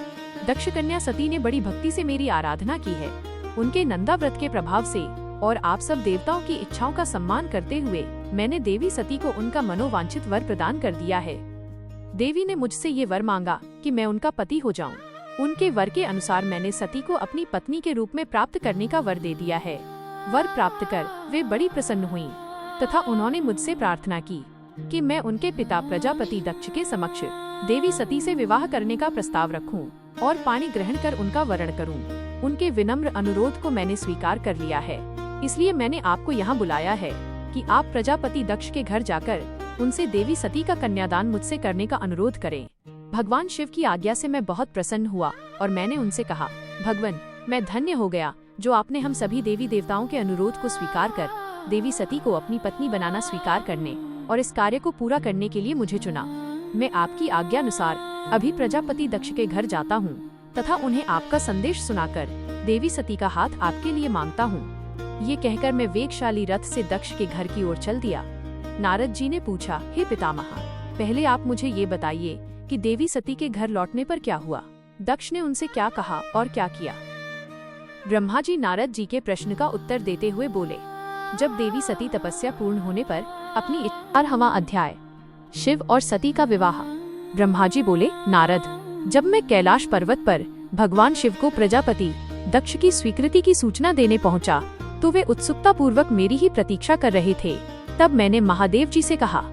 दक्ष कन्या सती ने बड़ी भक्ति से मेरी आराधना की है। उनके नंदा व्रत के प्रभाव से और आप सब देवताओं की इच्छाओं का सम्मान करते हुए मैंने देवी सती को उनका मनोवांछित वर प्रदान कर दिया है। देवी ने मुझसे ये वर मांगा कि मैं उनका पति हो जाऊं। उनके वर के अनुसार मैंने सती को अपनी पत्नी के रूप में प्राप्त करने का वर दे दिया है। वर प्राप्त कर वे बड़ी प्रसन्न हुईं। तथा उन्होंने मुझसे प्रार्थना की कि मैं उनके पिता प्रजापति दक्ष के समक्ष देवी सती से विवाह करने का प्रस्ताव रखूं और पानी ग्रहण कर उनका वरण करूं। उनके विनम्र अनुरोध को मैंने स्वीकार कर लिया है, इसलिए मैंने आपको यहाँ बुलाया है कि आप प्रजापति दक्ष के घर जाकर उनसे देवी सती का कन्यादान मुझसे करने का अनुरोध करें। भगवान शिव की आज्ञा से मैं बहुत प्रसन्न हुआ और मैंने उनसे कहा, भगवान, मैं धन्य हो गया जो आपने हम सभी देवी देवताओं के अनुरोध को स्वीकार कर देवी सती को अपनी पत्नी बनाना स्वीकार करने और इस कार्य को पूरा करने के लिए मुझे चुना। मैं आपकी आज्ञा अनुसार अभी प्रजापति दक्ष के घर जाता हूँ तथा उन्हें आपका संदेश सुनाकर देवी सती का हाथ आपके लिए मांगता हूँ। ये कहकर मैं वेगशाली रथ से दक्ष के घर की ओर चल दिया। नारद जी ने पूछा, हे पितामह, पहले आप मुझे ये बताइए कि देवी सती के घर लौटने पर क्या हुआ? दक्ष ने उनसे क्या कहा और क्या किया? ब्रह्मा जी नारद जी के प्रश्न का उत्तर देते हुए बोले, जब देवी सती तपस्या पूर्ण होने पर अपनी 18वां अध्याय शिव और सती का विवाह। ब्रह्मा जी बोले, नारद, जब मैं कैलाश पर्वत पर भगवान शिव को प्रजापति दक्ष की स्वीकृति की सूचना देने पहुंचा तो वे उत्सुकता पूर्वक मेरी ही प्रतीक्षा कर रहे थे। तब मैंने महादेव जी से कहा,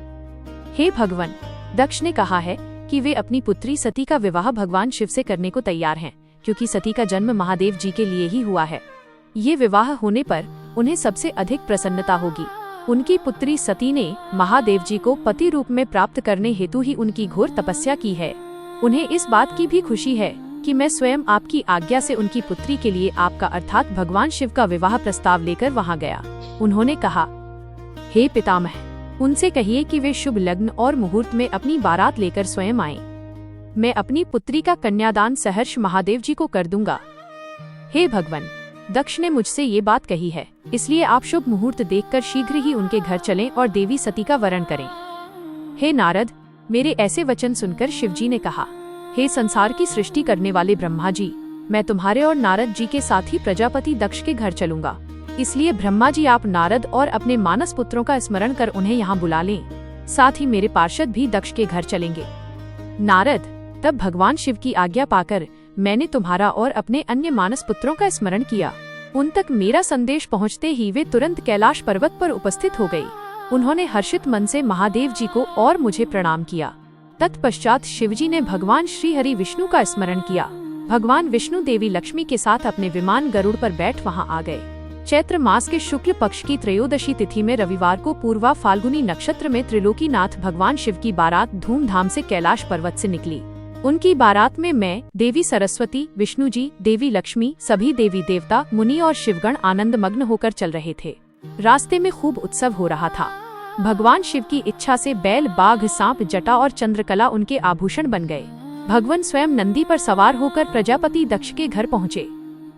हे भगवान, दक्ष ने कहा है कि वे अपनी पुत्री सती का विवाह भगवान शिव से करने को तैयार हैं, क्योंकि सती का जन्म महादेव जी के लिए ही हुआ है। ये विवाह होने पर उन्हें सबसे अधिक प्रसन्नता होगी। उनकी पुत्री सती ने महादेव जी को पति रूप में प्राप्त करने हेतु ही उनकी घोर तपस्या की है। उन्हें इस बात की भी खुशी है कि मैं स्वयं आपकी आज्ञा से उनकी पुत्री के लिए आपका अर्थात भगवान शिव का विवाह प्रस्ताव लेकर वहां गया। उन्होंने कहा, हे पितामह, उनसे कहिए कि वे शुभ लग्न और मुहूर्त में अपनी बारात लेकर स्वयं आएं। मैं अपनी पुत्री का कन्यादान सहर्ष महादेव जी को कर दूंगा। हे भगवान, दक्ष ने मुझसे ये बात कही है, इसलिए आप शुभ मुहूर्त देखकर शीघ्र ही उनके घर चलें और देवी सती का वरण करें। हे नारद, मेरे ऐसे वचन सुनकर शिवजी ने कहा, हे संसार की सृष्टि करने वाले ब्रह्मा जी, मैं तुम्हारे और नारद जी के साथ ही प्रजापति दक्ष के घर चलूंगा। इसलिए ब्रह्मा जी, आप नारद और अपने मानस पुत्रों का स्मरण कर उन्हें यहाँ बुला लें। साथ ही मेरे पार्षद भी दक्ष के घर चलेंगे। नारद, तब भगवान शिव की आज्ञा पाकर मैंने तुम्हारा और अपने अन्य मानस पुत्रों का स्मरण किया। उन तक मेरा संदेश पहुँचते ही वे तुरंत कैलाश पर्वत पर उपस्थित हो गयी। उन्होंने हर्षित मन से महादेव जी को और मुझे प्रणाम किया। तत्पश्चात शिवजी ने भगवान श्री हरि विष्णु का स्मरण किया। भगवान विष्णु देवी लक्ष्मी के साथ अपने विमान गरुड़ पर बैठ वहां आ गए। चैत्र मास के शुक्ल पक्ष की त्रयोदशी तिथि में रविवार को पूर्वा फाल्गुनी नक्षत्र में त्रिलोकीनाथ भगवान शिव की बारात धूमधाम से कैलाश पर्वत से निकली। उनकी बारात में मैं, देवी सरस्वती, विष्णु जी, देवी लक्ष्मी, सभी देवी देवता, मुनि और शिवगण आनंद मग्न होकर चल रहे थे। रास्ते में खूब उत्सव हो रहा था। भगवान शिव की इच्छा से बैल, बाघ, सांप, जटा और चंद्रकला उनके आभूषण बन गए। भगवान स्वयं नंदी पर सवार होकर प्रजापति दक्ष के घर पहुँचे।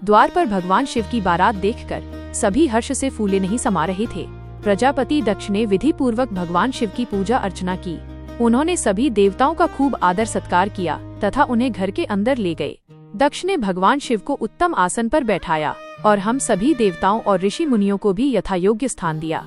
द्वार पर भगवान शिव की बारात देखकर सभी हर्ष से फूले नहीं समा रहे थे। प्रजापति दक्ष ने विधि पूर्वक भगवान शिव की पूजा अर्चना की। उन्होंने सभी देवताओं का खूब आदर सत्कार किया तथा उन्हें घर के अंदर ले गए। दक्ष ने भगवान शिव को उत्तम आसन पर बैठाया और हम सभी देवताओं और ऋषि मुनियों को भी यथायोग्य स्थान दिया।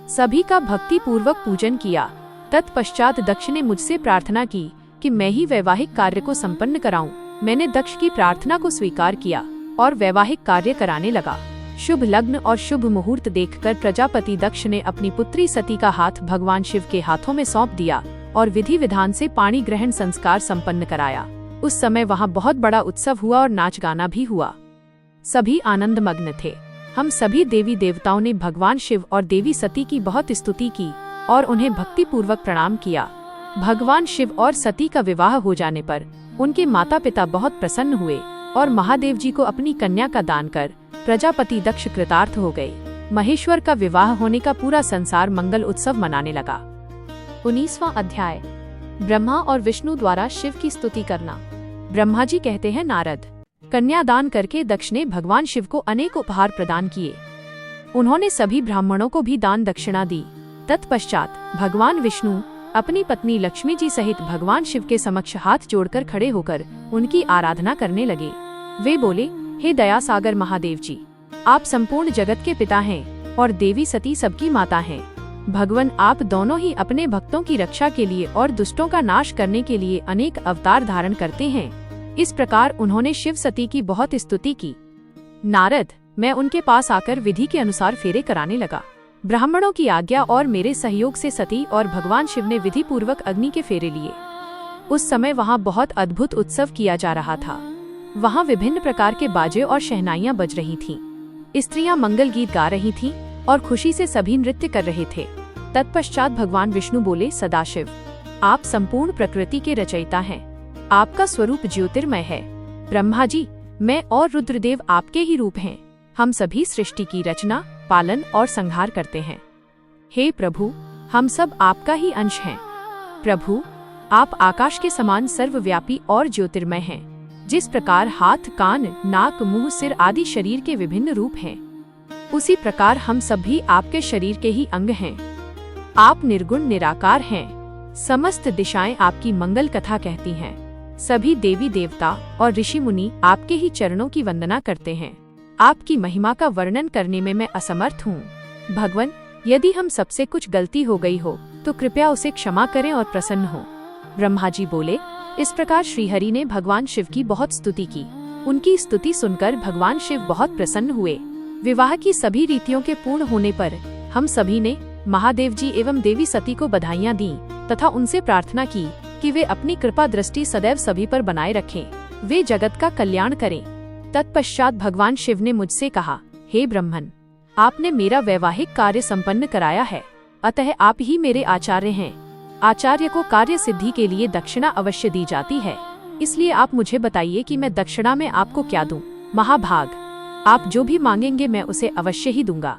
सभी का भक्ति पूर्वक पूजन किया। तत्पश्चात दक्ष ने मुझसे प्रार्थना की कि मैं ही वैवाहिक कार्य को संपन्न कराऊं। मैंने दक्ष की प्रार्थना को स्वीकार किया और वैवाहिक कार्य कराने लगा। शुभ लग्न और शुभ मुहूर्त देखकर प्रजापति दक्ष ने अपनी पुत्री सती का हाथ भगवान शिव के हाथों में सौंप दिया और विधि विधान से पाणी ग्रहण संस्कार संपन्न कराया। उस समय वहां बहुत बड़ा उत्सव हुआ और नाच गाना भी हुआ। सभी आनंद मग्न थे। हम सभी देवी देवताओं ने भगवान शिव और देवी सती की बहुत स्तुति की और उन्हें भक्ति पूर्वक प्रणाम किया। भगवान शिव और सती का विवाह हो जाने पर उनके माता पिता बहुत प्रसन्न हुए और महादेव जी को अपनी कन्या का दान कर प्रजापति दक्ष कृतार्थ हो गए। महेश्वर का विवाह होने का पूरा संसार मंगल उत्सव मनाने लगा। 19वां अध्याय, ब्रह्मा और विष्णु द्वारा शिव की स्तुति करना। ब्रह्मा जी कहते हैं, नारद, कन्यादान करके दक्ष ने भगवान शिव को अनेक उपहार प्रदान किए। उन्होंने सभी ब्राह्मणों को भी दान दक्षिणा दी। तत्पश्चात भगवान विष्णु अपनी पत्नी लक्ष्मी जी सहित भगवान शिव के समक्ष हाथ जोड़कर खड़े होकर उनकी आराधना करने लगे। वे बोले, हे दया सागर महादेव जी, आप संपूर्ण जगत के पिता हैं और देवी सती सबकी माता हैं। भगवान, आप दोनों ही अपने भक्तों की रक्षा के लिए और दुष्टों का नाश करने के लिए अनेक अवतार धारण करते हैं। इस प्रकार उन्होंने शिव सती की बहुत स्तुति की। नारद, मैं उनके पास आकर विधि के अनुसार फेरे कराने लगा। ब्राह्मणों की आज्ञा और मेरे सहयोग से सती और भगवान शिव ने विधि पूर्वक अग्नि के फेरे लिए। उस समय वहाँ बहुत अद्भुत उत्सव किया जा रहा था। वहाँ विभिन्न प्रकार के बाजे और शहनाइयाँ बज रही थीं। स्त्रियाँ मंगल गीत गा रही थीं और खुशी से सभी नृत्य कर रहे थे। तत्पश्चात भगवान विष्णु बोले, सदाशिव, आप संपूर्ण प्रकृति के रचयिता हैं। आपका स्वरूप ज्योतिर्मय है। ब्रह्मा जी, मैं और रुद्रदेव आपके ही रूप हैं। हम सभी सृष्टि की रचना, पालन और संहार करते हैं। हे प्रभु, हम सब आपका ही अंश हैं। प्रभु, आप आकाश के समान सर्वव्यापी और ज्योतिर्मय हैं। जिस प्रकार हाथ, कान, नाक, मुंह, सिर आदि शरीर के विभिन्न रूप हैं, उसी प्रकार हम सब भी आपके शरीर के ही अंग हैं। आप निर्गुण निराकार हैं। समस्त दिशाएं आपकी मंगल कथा कहती हैं। सभी देवी देवता और ऋषि मुनि आपके ही चरणों की वंदना करते हैं। आपकी महिमा का वर्णन करने में मैं असमर्थ हूँ। भगवान, यदि हम सबसे कुछ गलती हो गई हो तो कृपया उसे क्षमा करें और प्रसन्न हो। ब्रह्मा जी बोले, इस प्रकार श्रीहरि ने भगवान शिव की बहुत स्तुति की। उनकी स्तुति सुनकर भगवान शिव बहुत प्रसन्न हुए। विवाह की सभी रीतियों के पूर्ण होने पर हम सभी ने महादेव जी एवं देवी सती को बधाइयाँ दी तथा उनसे प्रार्थना की कि वे अपनी कृपा दृष्टि सदैव सभी पर बनाए रखें, वे जगत का कल्याण करें। तत्पश्चात भगवान शिव ने मुझसे कहा, हे ब्रह्मन, आपने मेरा वैवाहिक कार्य संपन्न कराया है, अतः आप ही मेरे आचार्य हैं। आचार्य को कार्य सिद्धि के लिए दक्षिणा अवश्य दी जाती है, इसलिए आप मुझे बताइए कि मैं दक्षिणा में आपको क्या दूं। महाभाग, आप जो भी मांगेंगे मैं उसे अवश्य ही दूंगा।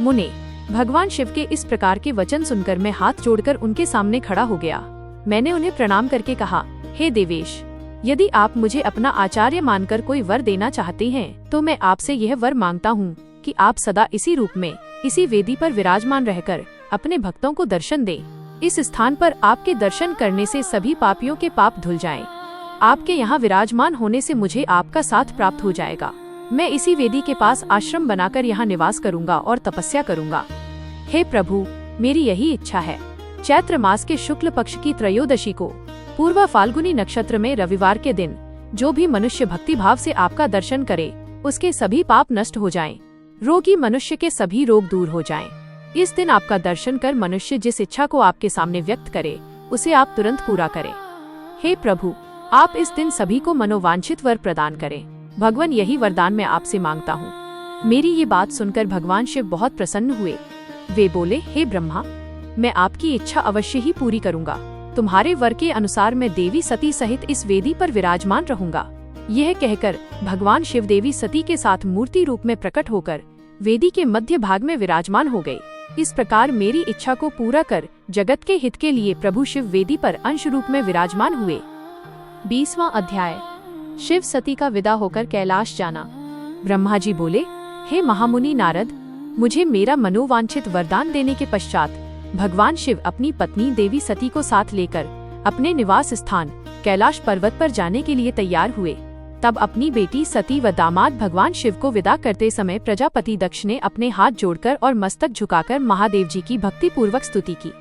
मुने, भगवान शिव के इस प्रकार के वचन सुनकर मैं हाथ जोड़कर उनके सामने खड़ा हो गया। मैंने उन्हें प्रणाम करके कहा, हे देवेश, यदि आप मुझे अपना आचार्य मानकर कोई वर देना चाहते हैं तो मैं आपसे यह वर मांगता हूँ कि आप सदा इसी रूप में, इसी वेदी पर विराजमान रहकर अपने भक्तों को दर्शन दें। इस स्थान पर आपके दर्शन करने से सभी पापियों के पाप धुल जाएं। आपके यहाँ विराजमान होने से मुझे आपका साथ प्राप्त हो जाएगा। मैं इसी वेदी के पास आश्रम बनाकर यहाँ निवास करूँगा और तपस्या करूँगा। हे प्रभु, मेरी यही इच्छा है। चैत्र मास के शुक्ल पक्ष की त्रयोदशी को पूर्व फाल्गुनी नक्षत्र में रविवार के दिन जो भी मनुष्य भक्ति भाव से आपका दर्शन करे उसके सभी पाप नष्ट हो जाएं। रोगी मनुष्य के सभी रोग दूर हो जाएं। इस दिन आपका दर्शन कर मनुष्य जिस इच्छा को आपके सामने व्यक्त करे उसे आप तुरंत पूरा करें। हे प्रभु, आप इस दिन सभी को मनोवांछित वर प्रदान करें। भगवान, यही वरदान मैं आपसे मांगता हूँ। मेरी ये बात सुनकर भगवान शिव बहुत प्रसन्न हुए। वे बोले, हे ब्रह्मा, मैं आपकी इच्छा अवश्य ही पूरी करूँगा। तुम्हारे वर के अनुसार मैं देवी सती सहित इस वेदी पर विराजमान रहूंगा। यह कहकर भगवान शिव देवी सती के साथ मूर्ति रूप में प्रकट होकर वेदी के मध्य भाग में विराजमान हो गए। इस प्रकार मेरी इच्छा को पूरा कर जगत के हित के लिए प्रभु शिव वेदी पर अंश रूप में विराजमान हुए। 20वां अध्याय, शिव सती का विदा होकर कैलाश जाना। ब्रह्मा जी बोले, हे महामुनि नारद, मुझे मेरा मनोवांछित वरदान देने के पश्चात भगवान शिव अपनी पत्नी देवी सती को साथ लेकर अपने निवास स्थान कैलाश पर्वत पर जाने के लिए तैयार हुए। तब अपनी बेटी सती व दामाद भगवान शिव को विदा करते समय प्रजापति दक्ष ने अपने हाथ जोड़कर और मस्तक झुकाकर महादेव जी की भक्ति पूर्वक स्तुति की।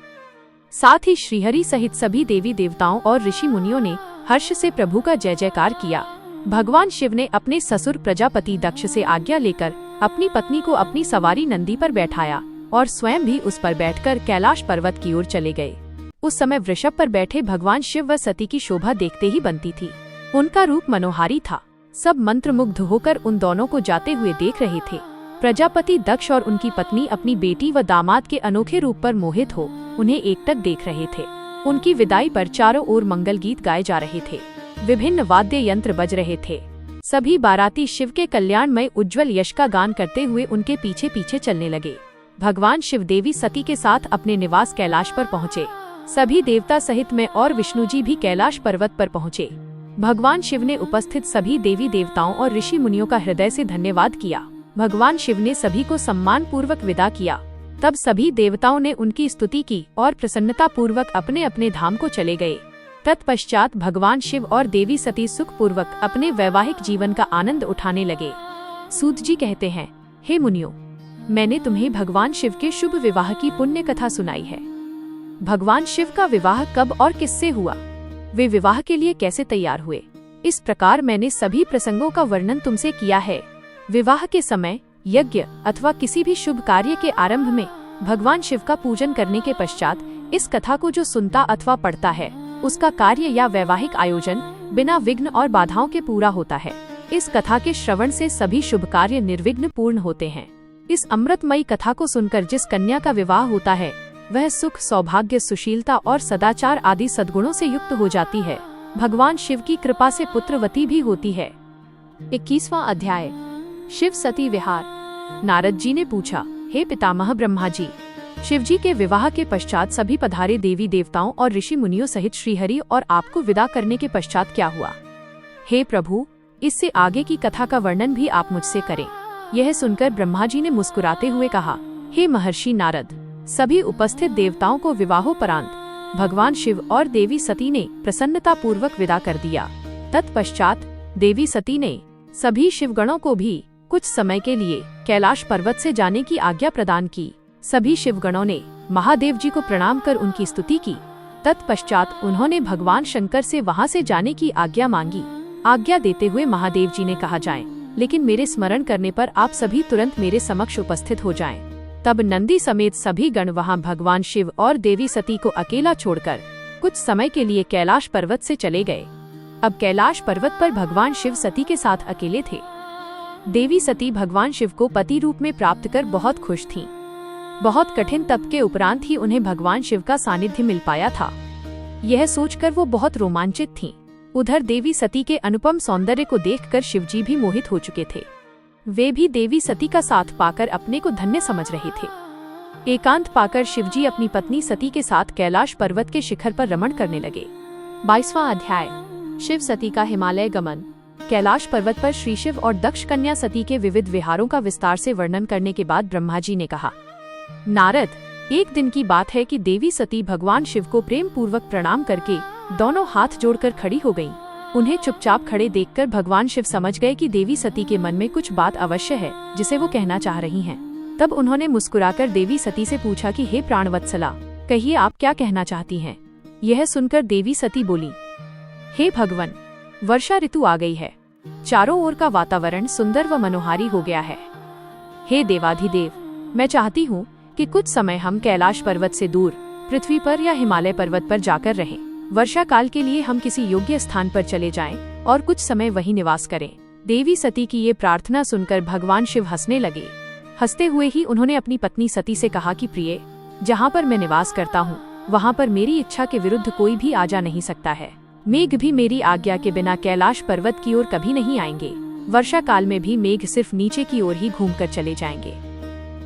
साथ ही श्रीहरि सहित सभी देवी देवताओं और ऋषि मुनियों ने हर्ष से प्रभु का जय जयकार किया। भगवान शिव ने अपने ससुर प्रजापति दक्ष से आज्ञा लेकर अपनी पत्नी को अपनी सवारी नंदी पर बैठाया और स्वयं भी उस पर बैठकर कैलाश पर्वत की ओर चले गए। उस समय वृषभ पर बैठे भगवान शिव व सती की शोभा देखते ही बनती थी। उनका रूप मनोहारी था। सब मंत्रमुग्ध होकर उन दोनों को जाते हुए देख रहे थे। प्रजापति दक्ष और उनकी पत्नी अपनी बेटी व दामाद के अनोखे रूप पर मोहित हो उन्हें एकटक देख रहे थे। उनकी विदाई पर चारों ओर मंगल गीत गाए जा रहे थे। विभिन्न वाद्य यंत्र बज रहे थे। सभी बाराती शिव के कल्याणमय उज्ज्वल यश का गान करते हुए उनके पीछे पीछे चलने लगे। भगवान शिव देवी सती के साथ अपने निवास कैलाश पर पहुँचे। सभी देवता सहित मैं और विष्णु जी भी कैलाश पर्वत पर पहुँचे। भगवान शिव ने उपस्थित सभी देवी देवताओं और ऋषि मुनियों का हृदय से धन्यवाद किया। भगवान शिव ने सभी को सम्मान पूर्वक विदा किया। तब सभी देवताओं ने उनकी स्तुति की और प्रसन्नता पूर्वक अपने अपने धाम को चले गए। तत्पश्चात भगवान शिव और देवी सती सुख पूर्वक अपने वैवाहिक जीवन का आनंद उठाने लगे। सूत जी कहते हैं, हे मुनियों, मैंने तुम्हें भगवान शिव के शुभ विवाह की पुण्य कथा सुनाई है। भगवान शिव का विवाह कब और किससे हुआ, वे विवाह के लिए कैसे तैयार हुए, इस प्रकार मैंने सभी प्रसंगों का वर्णन तुमसे किया है। विवाह के समय यज्ञ अथवा किसी भी शुभ कार्य के आरंभ में भगवान शिव का पूजन करने के पश्चात इस कथा को जो सुनता अथवा पढ़ता है उसका कार्य या वैवाहिक आयोजन बिना विघ्न और बाधाओं के पूरा होता है। इस कथा के श्रवण से सभी शुभ कार्य निर्विघ्न पूर्ण होते हैं। इस अमृतमयी कथा को सुनकर जिस कन्या का विवाह होता है वह सुख, सौभाग्य, सुशीलता और सदाचार आदि सद्गुणों से युक्त हो जाती है। भगवान शिव की कृपा से पुत्रवती भी होती है। 21वां अध्याय, शिव सती विहार। नारद जी ने पूछा, हे पितामह ब्रह्मा जी, शिवजी के विवाह के पश्चात सभी पधारे देवी देवताओं और ऋषि मुनियों सहित श्रीहरि और आपको विदा करने के पश्चात क्या हुआ? हे प्रभु, इससे आगे की कथा का वर्णन भी आप मुझसे करें। यह सुनकर ब्रह्मा जी ने मुस्कुराते हुए कहा, हे महर्षि नारद, सभी उपस्थित देवताओं को विवाहोपरांत भगवान शिव और देवी सती ने प्रसन्नता पूर्वक विदा कर दिया। तत्पश्चात देवी सती ने सभी शिवगणों को भी कुछ समय के लिए कैलाश पर्वत से जाने की आज्ञा प्रदान की। सभी शिवगणों ने महादेव जी को प्रणाम कर उनकी स्तुति की। तत्पश्चात उन्होंने भगवान शंकर से वहां से जाने की आज्ञा मांगी। आज्ञा देते हुए महादेव जी ने कहा, जाएं, लेकिन मेरे स्मरण करने पर आप सभी तुरंत मेरे समक्ष उपस्थित हो जाएं। तब नंदी समेत सभी गण वहां भगवान शिव और देवी सती को अकेला छोड़कर कुछ समय के लिए कैलाश पर्वत से चले गए। अब कैलाश पर्वत पर भगवान शिव सती के साथ अकेले थे। देवी सती भगवान शिव को पति रूप में प्राप्त कर बहुत खुश थीं। बहुत कठिन तप के उपरांत ही उन्हें भगवान शिव का सानिध्य मिल पाया था। यह सोचकर वो बहुत रोमांचित थीं। उधर देवी सती के अनुपम सौंदर्य को देखकर शिवजी भी मोहित हो चुके थे। वे भी देवी सती का साथ पाकर अपने को धन्य समझ रहे थे। एकांत पाकर शिवजी अपनी पत्नी सती के साथ कैलाश पर्वत के शिखर पर रमण करने लगे। 22वां अध्याय, शिव सती का हिमालय गमन। कैलाश पर्वत पर श्री शिव और दक्ष कन्या सती के विविध विहारों का विस्तार से वर्णन करने के बाद ब्रह्मा जी ने कहा, नारद, एक दिन की बात है कि देवी सती भगवान शिव को प्रेम पूर्वक प्रणाम करके दोनों हाथ जोड़कर खड़ी हो गईं। उन्हें चुपचाप खड़े देखकर भगवान शिव समझ गए कि देवी सती के मन में कुछ बात अवश्य है जिसे वो कहना चाह रही हैं। तब उन्होंने मुस्कुराकर देवी सती से पूछा कि हे प्राणवत्सला, कहिए आप क्या कहना चाहती हैं? यह सुनकर देवी सती बोली, हे भगवन, वर्षा ऋतु आ गई है। चारों ओर का वातावरण सुंदर व मनोहारी हो गया है। हे देवाधिदेव, मैं चाहती हूँ कि कुछ समय हम कैलाश पर्वत से दूर पृथ्वी पर या हिमालय पर्वत पर जाकर रहें। वर्षा काल के लिए हम किसी योग्य स्थान पर चले जाएं और कुछ समय वहीं निवास करें। देवी सती की ये प्रार्थना सुनकर भगवान शिव हंसने लगे। हंसते हुए ही उन्होंने अपनी पत्नी सती से कहा कि प्रिय, जहाँ पर मैं निवास करता हूँ वहाँ पर मेरी इच्छा के विरुद्ध कोई भी आ जा नहीं सकता है। मेघ भी मेरी आज्ञा के बिना कैलाश पर्वत की ओर कभी नहीं आएंगे। वर्षा काल में भी मेघ सिर्फ नीचे की ओर ही घूमकर चले जाएंगे।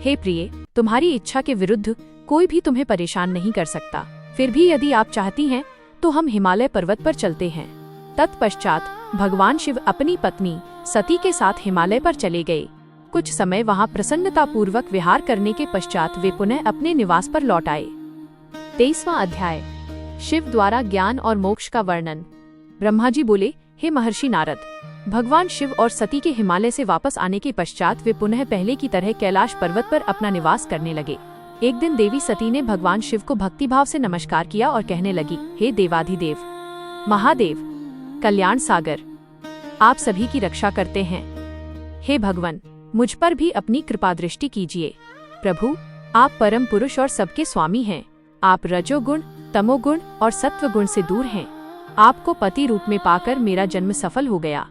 हे प्रिय, तुम्हारी इच्छा के विरुद्ध कोई भी तुम्हें परेशान नहीं कर सकता। फिर भी यदि आप चाहती हैं तो हम हिमालय पर्वत पर चलते हैं। तत्पश्चात भगवान शिव अपनी पत्नी सती के साथ हिमालय पर चले गए। कुछ समय वहां प्रसन्नता पूर्वक विहार करने के पश्चात वे पुनः अपने निवास पर लौट आए। 23वां अध्याय, शिव द्वारा ज्ञान और मोक्ष का वर्णन। ब्रह्मा जी बोले, हे महर्षि नारद, भगवान शिव और सती के हिमालय से वापस आने के पश्चात वे पुनः पहले की तरह कैलाश पर्वत पर अपना निवास करने लगे। एक दिन देवी सती ने भगवान शिव को भक्तिभाव से नमस्कार किया और कहने लगी, हे देवाधिदेव, महादेव, कल्याण सागर, आप सभी की रक्षा करते हैं। हे भगवान, मुझ पर भी अपनी कृपा दृष्टि कीजिए। प्रभु, आप परम पुरुष और सबके स्वामी हैं। आप रजोगुण, तमोगुण और सत्वगुण से दूर हैं। आपको पति रूप में पाकर मेरा जन्म सफल हो गया।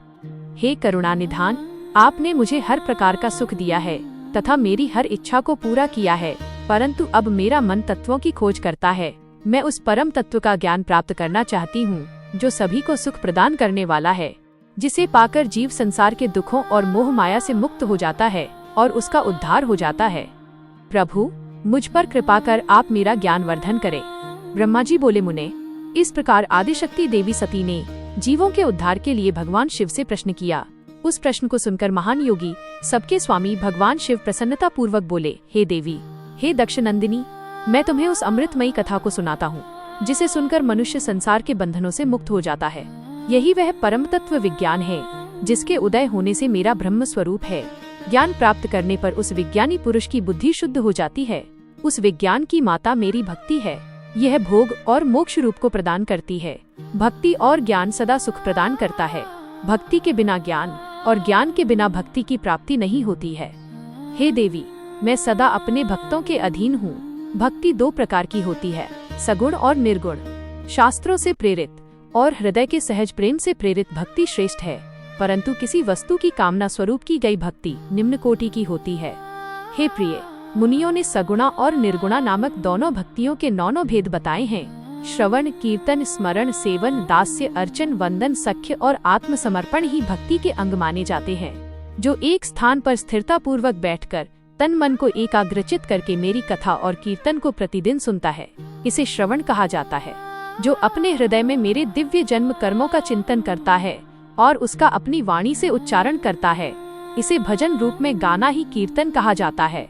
हे करुणा निधान, आपने मुझे हर प्रकार का सुख दिया है तथा मेरी हर इच्छा को पूरा किया है, परंतु अब मेरा मन तत्वों की खोज करता है। मैं उस परम तत्व का ज्ञान प्राप्त करना चाहती हूँ जो सभी को सुख प्रदान करने वाला है, जिसे पाकर जीव संसार के दुखों और मोह माया से मुक्त हो जाता है और उसका उद्धार हो जाता है। प्रभु, मुझ पर कृपा कर आप मेरा ज्ञान वर्धन करें। ब्रह्मा जी बोले, मुने, इस प्रकार आदिशक्ति देवी सती ने जीवों के उद्धार के लिए भगवान शिव से प्रश्न किया। उस प्रश्न को सुनकर महान योगी, सबके स्वामी भगवान शिव प्रसन्नता पूर्वक बोले, हे देवी, हे दक्ष नंदिनी, मैं तुम्हें उस अमृतमयी कथा को सुनाता हूँ जिसे सुनकर मनुष्य संसार के बंधनों से मुक्त हो जाता है। यही वह परम तत्व विज्ञान है जिसके उदय होने से मेरा ब्रह्म स्वरूप है। ज्ञान प्राप्त करने पर उस विज्ञानी पुरुष की बुद्धि शुद्ध हो जाती है। उस विज्ञान की माता मेरी भक्ति है। यह भोग और मोक्ष रूप को प्रदान करती है। भक्ति और ज्ञान सदा सुख प्रदान करता है। भक्ति के बिना ज्ञान और ज्ञान के बिना भक्ति की प्राप्ति नहीं होती है। हे देवी, मैं सदा अपने भक्तों के अधीन हूँ। भक्ति दो प्रकार की होती है, सगुण और निर्गुण। शास्त्रों से प्रेरित और हृदय के सहज प्रेम से प्रेरित भक्ति श्रेष्ठ है, परंतु किसी वस्तु की कामना स्वरूप की गई भक्ति निम्न कोटि की होती है। हे प्रिय, मुनियों ने सगुणा और निर्गुणा नामक दोनों भक्तियों के 9 भेद बताए हैं। श्रवण, कीर्तन, स्मरण, सेवन, दास्य, अर्चन, वंदन, सख्य और आत्मसमर्पण ही भक्ति के अंग माने जाते हैं। जो एक स्थान पर स्थिरता पूर्वक बैठकर तन मन को एकाग्रचित करके मेरी कथा और कीर्तन को प्रतिदिन सुनता है, इसे श्रवण कहा जाता है। जो अपने हृदय में मेरे दिव्य जन्म कर्मों का चिंतन करता है और उसका अपनी वाणी से उच्चारण करता है, इसे भजन रूप में गाना ही कीर्तन कहा जाता है।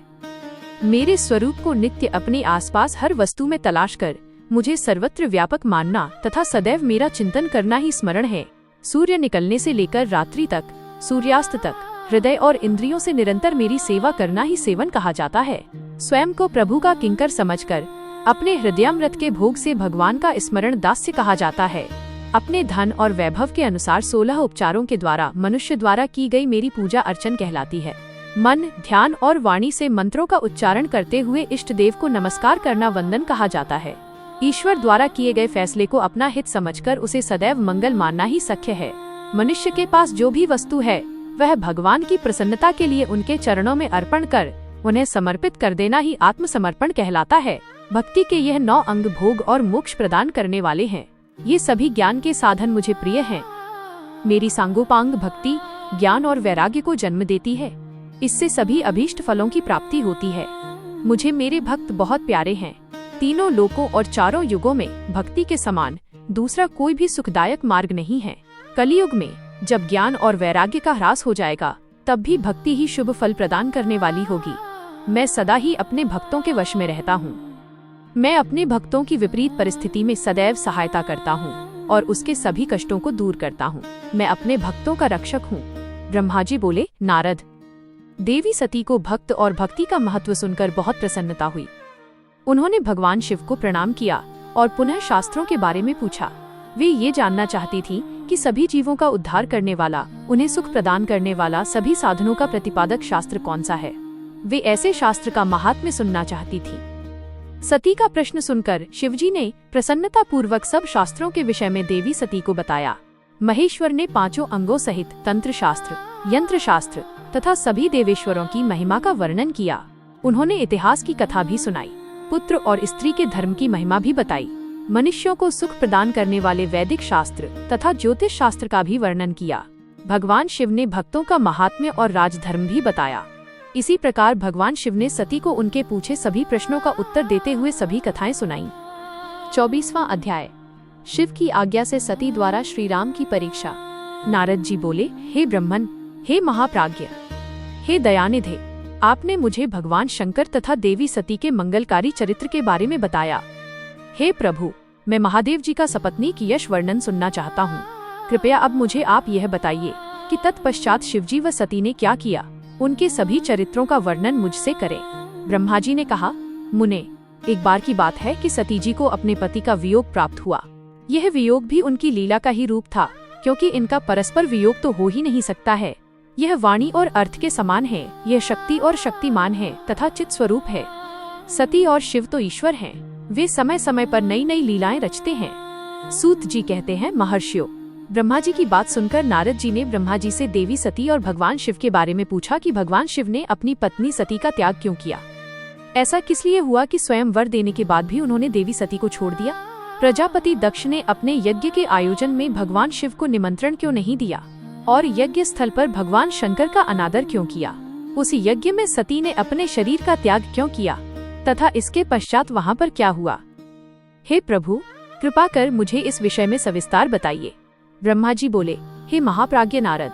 मेरे स्वरूप को नित्य अपने आसपास हर वस्तु में तलाश कर मुझे सर्वत्र व्यापक मानना तथा सदैव मेरा चिंतन करना ही स्मरण है। सूर्य निकलने से लेकर रात्रि तक, सूर्यास्त तक हृदय और इंद्रियों से निरंतर मेरी सेवा करना ही सेवन कहा जाता है। स्वयं को प्रभु का किंकर समझकर अपने हृदयामृत के भोग से भगवान का स्मरण दास्य कहा जाता है। अपने धन और वैभव के अनुसार 16 उपचारों के द्वारा मनुष्य द्वारा की गई मेरी पूजा अर्चन कहलाती है। मन, ध्यान और वाणी से मंत्रों का उच्चारण करते हुए इष्ट देव को नमस्कार करना वंदन कहा जाता है। ईश्वर द्वारा किए गए फैसले को अपना हित समझकर उसे सदैव मंगल मानना ही सख्य है। मनुष्य के पास जो भी वस्तु है वह भगवान की प्रसन्नता के लिए उनके चरणों में अर्पण कर उन्हें समर्पित कर देना ही आत्मसमर्पण कहलाता है। भक्ति के यह 9 अंग भोग और मोक्ष प्रदान करने वाले हैं। ये सभी ज्ञान के साधन मुझे प्रिय हैं। मेरी सांगोपांग भक्ति ज्ञान और वैराग्य को जन्म देती है। इससे सभी अभीष्ट फलों की प्राप्ति होती है। मुझे मेरे भक्त बहुत प्यारे हैं। तीनों लोकों और चारों युगों में भक्ति के समान दूसरा कोई भी सुखदायक मार्ग नहीं है। कलियुग में जब ज्ञान और वैराग्य का ह्रास हो जाएगा, तब भी भक्ति ही शुभ फल प्रदान करने वाली होगी। मैं सदा ही अपने भक्तों के वश में रहता हूँ। मैं अपने भक्तों की विपरीत परिस्थिति में सदैव सहायता करता हूँ और उसके सभी कष्टों को दूर करता हूँ। मैं अपने भक्तों का रक्षक हूँ। ब्रह्मा जी बोले, नारद, देवी सती को भक्त और भक्ति का महत्व सुनकर बहुत प्रसन्नता हुई। उन्होंने भगवान शिव को प्रणाम किया और पुनः शास्त्रों के बारे में पूछा। वे ये जानना चाहती थीं कि सभी जीवों का उद्धार करने वाला, उन्हें सुख प्रदान करने वाला, सभी साधनों का प्रतिपादक शास्त्र कौन सा है। वे ऐसे शास्त्र का महात्म्य सुनना चाहती थीं। सती का प्रश्न सुनकर शिवजी ने प्रसन्नता पूर्वक सब शास्त्रों के विषय में देवी सती को बताया। महेश्वर ने 5 अंगों सहित तंत्र शास्त्र, यंत्र शास्त्र तथा सभी देवेश्वरों की महिमा का वर्णन किया। उन्होंने इतिहास की कथा भी सुनाई, पुत्र और स्त्री के धर्म की महिमा भी बताई। मनुष्यों को सुख प्रदान करने वाले वैदिक शास्त्र तथा ज्योतिष शास्त्र का भी वर्णन किया। भगवान शिव ने भक्तों का महात्म्य और राजधर्म भी बताया। इसी प्रकार भगवान शिव ने सती को उनके पूछे सभी प्रश्नों का उत्तर देते हुए सभी कथाएं सुनाईं। 24वां अध्याय, शिव की आज्ञा से सती द्वारा श्री राम की परीक्षा। नारद जी बोले, हे ब्रह्मन, हे महाप्राज्ञ, हे दयानिधे, आपने मुझे भगवान शंकर तथा देवी सती के मंगलकारी चरित्र के बारे में बताया। हे प्रभु, मैं महादेव जी का सपत्नीक यश वर्णन सुनना चाहता हूँ। कृपया अब मुझे आप यह बताइए कि तत्पश्चात शिवजी व सती ने क्या किया। उनके सभी चरित्रों का वर्णन मुझसे करें। ब्रह्मा जी ने कहा, मुने, एक बार की बात है कि सती जी को अपने पति का वियोग प्राप्त हुआ। यह वियोग भी उनकी लीला का ही रूप था, क्योंकि इनका परस्पर वियोग तो हो ही नहीं सकता है। यह वाणी और अर्थ के समान है। यह शक्ति और शक्तिमान है तथा चित स्वरूप है। सती और शिव तो ईश्वर हैं। वे समय समय पर नई नई लीलाएं रचते हैं। सूत जी कहते हैं, महर्षियों, ब्रह्मा जी की बात सुनकर नारद जी ने ब्रह्मा जी से देवी सती और भगवान शिव के बारे में पूछा कि भगवान शिव ने अपनी पत्नी सती का त्याग क्यों किया। ऐसा किस लिए हुआ कि स्वयं वर देने के बाद भी उन्होंने देवी सती को छोड़ दिया। प्रजापति दक्ष ने अपने यज्ञ के आयोजन में भगवान शिव को निमंत्रण क्यों नहीं दिया और यज्ञ स्थल पर भगवान शंकर का अनादर क्यों किया। उस यज्ञ में सती ने अपने शरीर का त्याग क्यों किया तथा इसके पश्चात वहाँ पर क्या हुआ। हे प्रभु, कृपा कर मुझे इस विषय में सविस्तार बताइए। ब्रह्मा जी बोले, हे महाप्राज्ञ नारद,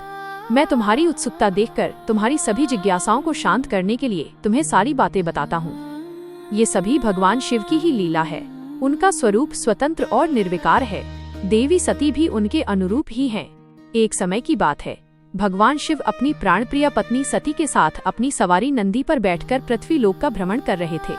मैं तुम्हारी उत्सुकता देखकर तुम्हारी सभी जिज्ञासाओं को शांत करने के लिए तुम्हें सारी बातें बताता हूँ। ये सभी भगवान शिव की ही लीला है। उनका स्वरूप स्वतंत्र और निर्विकार है। देवी सती भी उनके अनुरूप ही हैं। एक समय की बात है, भगवान शिव अपनी प्राणप्रिय पत्नी सती के साथ अपनी सवारी नंदी पर बैठकर पृथ्वी लोक का भ्रमण कर रहे थे।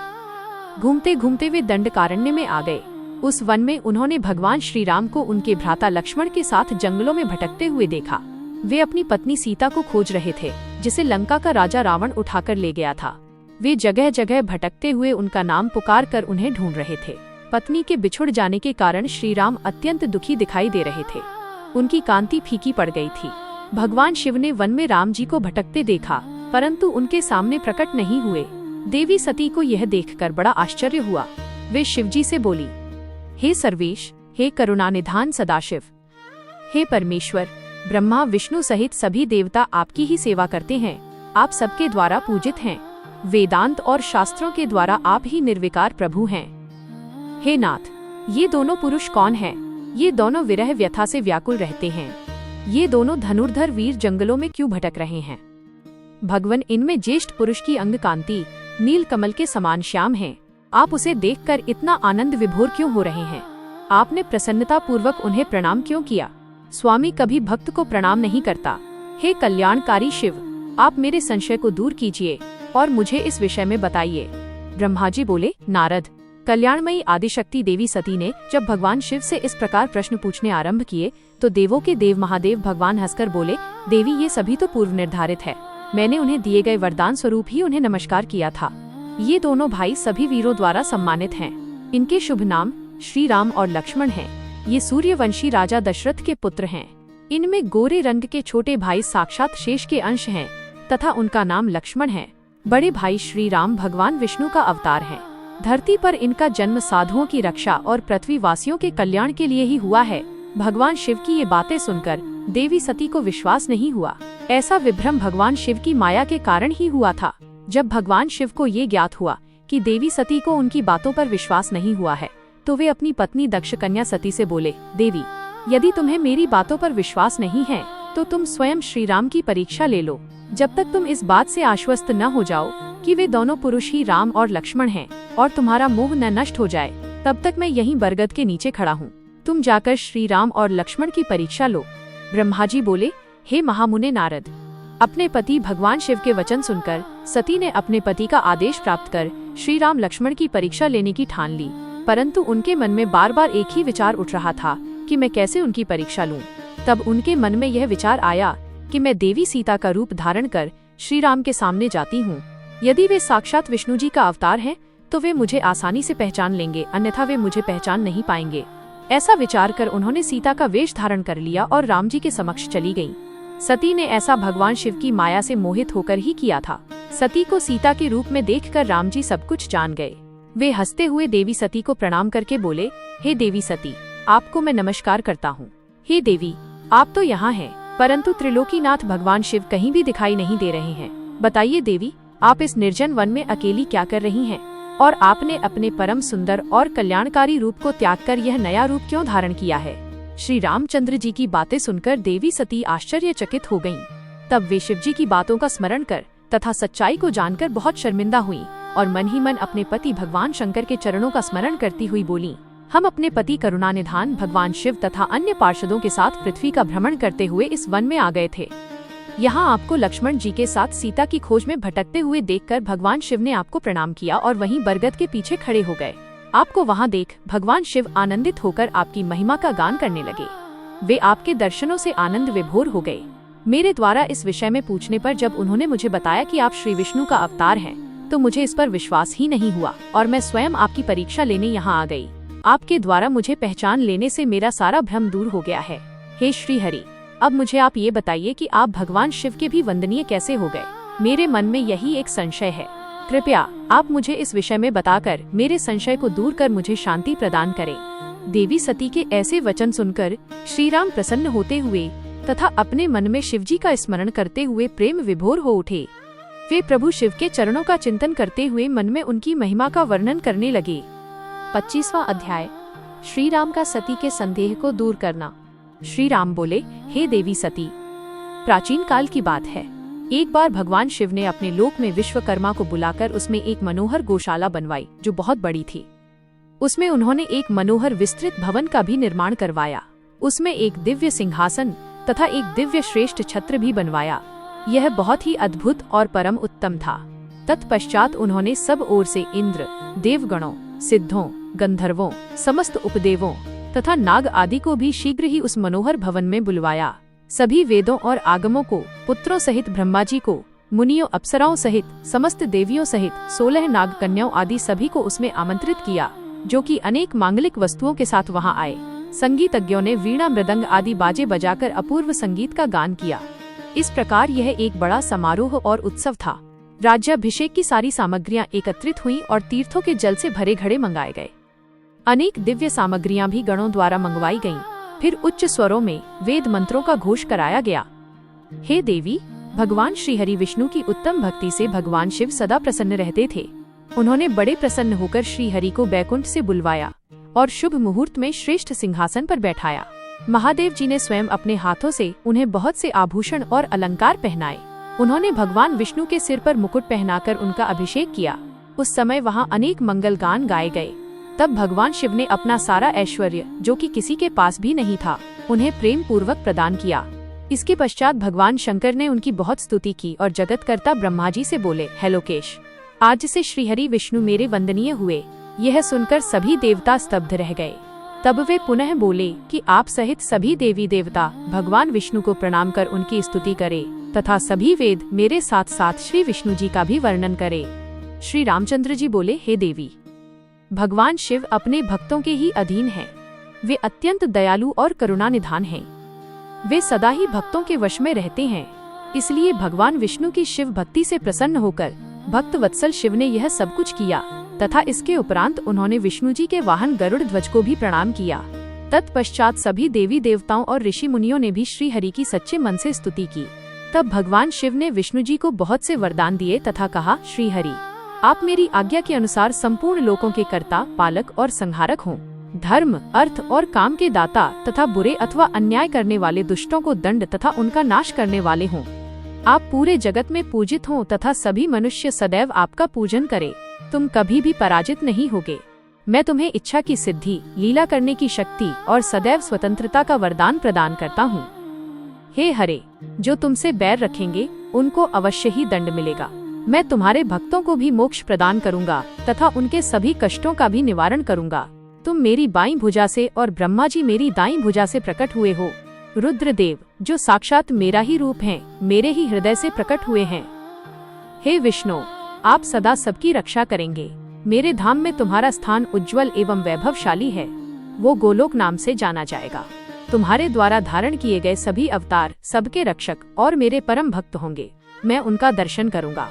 घूमते घूमते वे दंडकारण्य में आ गए। उस वन में उन्होंने भगवान श्री राम को उनके भ्राता लक्ष्मण के साथ जंगलों में भटकते हुए देखा। वे अपनी पत्नी सीता को खोज रहे थे। जिसे लंका का राजा रावण उठाकर ले गया था। वे जगह जगह भटकते हुए उनका नाम पुकार कर उन्हें ढूंढ रहे थे। पत्नी के बिछुड़ जाने के कारण श्री राम अत्यंत दुखी दिखाई दे रहे थे। उनकी कांति फीकी पड़ गई थी। भगवान शिव ने वन में राम जी को भटकते देखा, परंतु उनके सामने प्रकट नहीं हुए। देवी सती को यह देखकर बड़ा आश्चर्य हुआ। वे शिवजी से बोली, हे सर्वेश, हे करुणानिधान सदाशिव, हे परमेश्वर, ब्रह्मा विष्णु सहित सभी देवता आपकी ही सेवा करते हैं। आप सबके द्वारा पूजित हैं। वेदांत और शास्त्रों के द्वारा आप ही निर्विकार प्रभु हैं। हे नाथ, ये दोनों पुरुष कौन हैं? ये दोनों विरह व्यथा से व्याकुल रहते हैं। ये दोनों धनुर्धर वीर जंगलों में क्यों भटक रहे हैं? भगवन, इनमें ज्येष्ठ पुरुष की अंग कांति नील कमल के समान श्याम है। आप उसे देखकर इतना आनंद विभोर क्यों हो रहे हैं? आपने प्रसन्नता पूर्वक उन्हें प्रणाम क्यों किया? स्वामी कभी भक्त को प्रणाम नहीं करता। हे कल्याणकारी शिव, आप मेरे संशय को दूर कीजिए और मुझे इस विषय में बताइए। ब्रह्मा जी बोले, नारद, कल्याणमयी आदिशक्ति देवी सती ने जब भगवान शिव से इस प्रकार प्रश्न पूछने आरंभ किए तो देवों के देव महादेव भगवान हंसकर बोले, देवी, ये सभी तो पूर्व निर्धारित है। मैंने उन्हें दिए गए वरदान स्वरूप ही उन्हें नमस्कार किया था। ये दोनों भाई सभी वीरों द्वारा सम्मानित हैं। इनके शुभ नाम श्री राम और लक्ष्मण हैं। ये सूर्यवंशी राजा दशरथ के पुत्र हैं। इनमें गोरे रंग के छोटे भाई साक्षात शेष के अंश हैं तथा उनका नाम लक्ष्मण है। बड़े भाई श्री राम भगवान विष्णु का अवतार है। धरती पर इनका जन्म साधुओं की रक्षा और पृथ्वी वासियों के कल्याण के लिए ही हुआ है। भगवान शिव की ये बातें सुनकर देवी सती को विश्वास नहीं हुआ। ऐसा विभ्रम भगवान शिव की माया के कारण ही हुआ था। जब भगवान शिव को ये ज्ञात हुआ कि देवी सती को उनकी बातों पर विश्वास नहीं हुआ है, तो वे अपनी पत्नी दक्ष कन्या सती से बोले, देवी, यदि तुम्हें मेरी बातों पर विश्वास नहीं है तो तुम स्वयं श्री राम की परीक्षा ले लो। जब तक तुम इस बात से आश्वस्त न हो जाओ कि वे दोनों पुरुष ही राम और लक्ष्मण हैं और तुम्हारा मोह न नष्ट हो जाए, तब तक मैं यहीं बरगद के नीचे खड़ा हूँ। तुम जाकर श्री राम और लक्ष्मण की परीक्षा लो। ब्रह्मा जी बोले, हे महामुने नारद, अपने पति भगवान शिव के वचन सुनकर सती ने अपने पति का आदेश प्राप्त कर श्री राम लक्ष्मण की परीक्षा लेने की ठान ली। परंतु उनके मन में बार बार एक ही विचार उठ रहा था कि मैं कैसे उनकी परीक्षा लूं। तब उनके मन में यह विचार आया कि मैं देवी सीता का रूप धारण कर श्री राम के सामने जाती हूँ। यदि वे साक्षात विष्णु जी का अवतार हैं, तो वे मुझे आसानी से पहचान लेंगे, अन्यथा वे मुझे पहचान नहीं पाएंगे। ऐसा विचार कर उन्होंने सीता का वेश धारण कर लिया और राम जी के समक्ष चली गयी। सती ने ऐसा भगवान शिव की माया से मोहित होकर ही किया था। सती को सीता के रूप में देखकर राम जी सब कुछ जान गए। वे हंसते हुए देवी सती को प्रणाम करके बोले, हे देवी सती, आपको मैं नमस्कार करता हूँ। हे देवी, आप तो यहाँ हैं, परंतु त्रिलोकीनाथ भगवान शिव कहीं भी दिखाई नहीं दे रहे हैं। बताइए देवी, आप इस निर्जन वन में अकेली क्या कर रही हैं? और आपने अपने परम सुंदर और कल्याणकारी रूप को त्याग कर यह नया रूप क्यों धारण किया है? श्री रामचंद्र जी की बातें सुनकर देवी सती आश्चर्यचकित हो गयीं। तब वे शिव जी की बातों का स्मरण कर तथा सच्चाई को जानकर बहुत शर्मिंदा हुई और मन ही मन अपने पति भगवान शंकर के चरणों का स्मरण करती हुई बोली, हम अपने पति करुणानिधान भगवान शिव तथा अन्य पार्षदों के साथ पृथ्वी का भ्रमण करते हुए इस वन में आ गए थे। यहाँ आपको लक्ष्मण जी के साथ सीता की खोज में भटकते हुए देखकर भगवान शिव ने आपको प्रणाम किया और वहीं बरगद के पीछे खड़े हो गए। आपको वहाँ देख भगवान शिव आनंदित होकर आपकी महिमा का गान करने लगे। वे आपके दर्शनों से आनंद विभोर हो गए। मेरे द्वारा इस विषय में पूछने पर जब उन्होंने मुझे बताया कि आप श्री विष्णु का अवतार हैं, तो मुझे इस पर विश्वास ही नहीं हुआ और मैं स्वयं आपकी परीक्षा लेने यहाँ आ गई। आपके द्वारा मुझे पहचान लेने से मेरा सारा भ्रम दूर हो गया है। हे श्री हरि, अब मुझे आप ये बताइए कि आप भगवान शिव के भी वंदनीय कैसे हो गए? मेरे मन में यही एक संशय है। कृपया आप मुझे इस विषय में बताकर मेरे संशय को दूर कर मुझे शांति प्रदान करें। देवी सती के ऐसे वचन सुनकर श्री राम प्रसन्न होते हुए तथा अपने मन में शिवजी का स्मरण करते हुए प्रेम विभोर हो उठे। वे प्रभु शिव के चरणों का चिंतन करते हुए मन में उनकी महिमा का वर्णन करने लगे। 25वां अध्याय, श्री राम का सती के संदेह को दूर करना। श्री राम बोले, हे देवी सती, प्राचीन काल की बात है। एक बार भगवान शिव ने अपने लोक में विश्वकर्मा को बुलाकर उसमें एक मनोहर गौशाला बनवाई जो बहुत बड़ी थी। उसमें उन्होंने एक मनोहर विस्तृत भवन का भी निर्माण करवाया। उसमें एक दिव्य सिंहासन तथा एक दिव्य श्रेष्ठ छत्र भी बनवाया। यह बहुत ही अद्भुत और परम उत्तम था। तत्पश्चात उन्होंने सब ओर से इंद्र, देवगणों, सिद्धों, गंधर्वों, समस्त उपदेवों तथा नाग आदि को भी शीघ्र ही उस मनोहर भवन में बुलवाया। सभी वेदों और आगमों को, पुत्रों सहित ब्रह्मा जी को, मुनियों अप्सराओं सहित समस्त देवियों सहित 16 नाग कन्याओं आदि सभी को उसमें आमंत्रित किया, जो कि अनेक मांगलिक वस्तुओं के साथ वहां आए। संगीतज्ञों ने वीणा मृदंग आदि बाजे बजाकर अपूर्व संगीत का गान किया। इस प्रकार यह एक बड़ा समारोह और उत्सव था। राज्याभिषेक की सारी सामग्रियां एकत्रित हुई और तीर्थों के जल से भरे घड़े मंगाए गए। अनेक दिव्य सामग्रियां भी गणों द्वारा मंगवाई गईं। फिर उच्च स्वरों में वेद मंत्रों का घोष कराया गया। हे देवी, भगवान श्रीहरि विष्णु की उत्तम भक्ति से भगवान शिव सदा प्रसन्न रहते थे। उन्होंने बड़े प्रसन्न होकर श्रीहरि को बैकुंठ से बुलवाया और शुभ मुहूर्त में श्रेष्ठ सिंहासन पर बैठाया। महादेव जी ने स्वयं अपने हाथों से उन्हें बहुत से आभूषण और अलंकार पहनाए। उन्होंने भगवान विष्णु के सिर पर मुकुट पहनाकर उनका अभिषेक किया। उस समय वहाँ अनेक मंगल गान गाए गए। तब भगवान शिव ने अपना सारा ऐश्वर्य, जो कि किसी के पास भी नहीं था, उन्हें प्रेम पूर्वक प्रदान किया। इसके पश्चात भगवान शंकर ने उनकी बहुत स्तुति की और जगतकर्ता ब्रह्मा जी से बोले, हे लोकेश, आज से श्रीहरि विष्णु मेरे वंदनीय हुए। यह सुनकर सभी देवता स्तब्ध रह गए। तब वे पुनः बोले कि आप सहित सभी देवी देवता भगवान विष्णु को प्रणाम कर उनकी स्तुति करें तथा सभी वेद मेरे साथ साथ श्री विष्णु जी का भी वर्णन करें। श्री रामचंद्र जी बोले, हे देवी, भगवान शिव अपने भक्तों के ही अधीन हैं। वे अत्यंत दयालु और करुणानिधान हैं। वे सदा ही भक्तों के वश में रहते हैं। इसलिए भगवान विष्णु की शिव भक्ति से प्रसन्न होकर भक्त वत्सल शिव ने यह सब कुछ किया तथा इसके उपरांत उन्होंने विष्णु जी के वाहन गरुड़ ध्वज को भी प्रणाम किया। तत्पश्चात सभी देवी देवताओं और ऋषि मुनियों ने भी श्री हरि की सच्चे मन से स्तुति की। तब भगवान शिव ने विष्णु जी को बहुत से वरदान दिए तथा कहा, श्री हरि, आप मेरी आज्ञा के अनुसार संपूर्ण लोकों के कर्ता, पालक और संहारक हों। धर्म, अर्थ और काम के दाता तथा बुरे अथवा अन्याय करने वाले दुष्टों को दंड तथा उनका नाश करने वाले हों। आप पूरे जगत में पूजित हों तथा सभी मनुष्य सदैव आपका पूजन करें। तुम कभी भी पराजित नहीं होगे। मैं तुम्हें इच्छा की सिद्धि, लीला करने की शक्ति और सदैव स्वतंत्रता का वरदान प्रदान करता हूँ। हे हरे, जो तुमसे बैर रखेंगे उनको अवश्य ही दंड मिलेगा। मैं तुम्हारे भक्तों को भी मोक्ष प्रदान करूंगा तथा उनके सभी कष्टों का भी निवारण करूंगा। तुम मेरी बाईं भुजा से और ब्रह्मा जी मेरी दाईं भुजा से प्रकट हुए हो। रुद्रदेव, जो साक्षात मेरा ही रूप हैं, मेरे ही हृदय से प्रकट हुए हैं। हे विष्णु, आप सदा सबकी रक्षा करेंगे। मेरे धाम में तुम्हारा स्थान उज्जवल एवं वैभवशाली है। वो गोलोक नाम से जाना जाएगा। तुम्हारे द्वारा धारण किए गए सभी अवतार सबके रक्षक और मेरे परम भक्त होंगे। मैं उनका दर्शन करूंगा।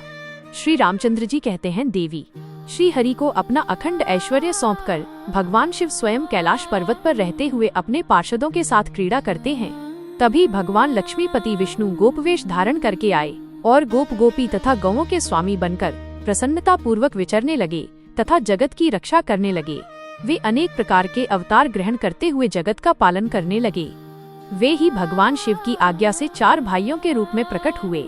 श्री रामचंद्र जी कहते हैं, देवी, श्री हरि को अपना अखंड ऐश्वर्य सौंपकर भगवान शिव स्वयं कैलाश पर्वत पर रहते हुए अपने पार्षदों के साथ क्रीड़ा करते हैं। तभी भगवान लक्ष्मीपति विष्णु गोपवेश धारण करके आए और गोप गोपी तथा गौओं के स्वामी बनकर प्रसन्नता पूर्वक विचरने लगे तथा जगत की रक्षा करने लगे। वे अनेक प्रकार के अवतार ग्रहण करते हुए जगत का पालन करने लगे। वे ही भगवान शिव की आज्ञा से 4 भाइयों के रूप में प्रकट हुए।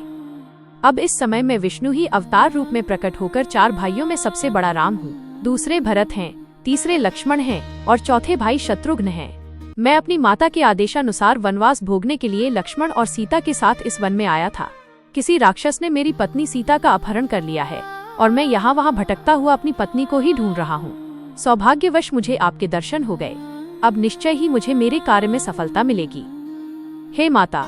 अब इस समय मैं विष्णु ही अवतार रूप में प्रकट होकर 4 भाइयों में सबसे बड़ा राम हूँ। दूसरे भरत हैं, तीसरे लक्ष्मण हैं और चौथे भाई शत्रुघ्न हैं। मैं अपनी माता के आदेशानुसार वनवास भोगने के लिए लक्ष्मण और सीता के साथ इस वन में आया था। किसी राक्षस ने मेरी पत्नी सीता का अपहरण कर लिया है और मैं यहाँ वहाँ भटकता हुआ अपनी पत्नी को ही ढूंढ रहा हूँ। सौभाग्यवश मुझे आपके दर्शन हो गए। अब निश्चय ही मुझे मेरे कार्य में सफलता मिलेगी। हे माता,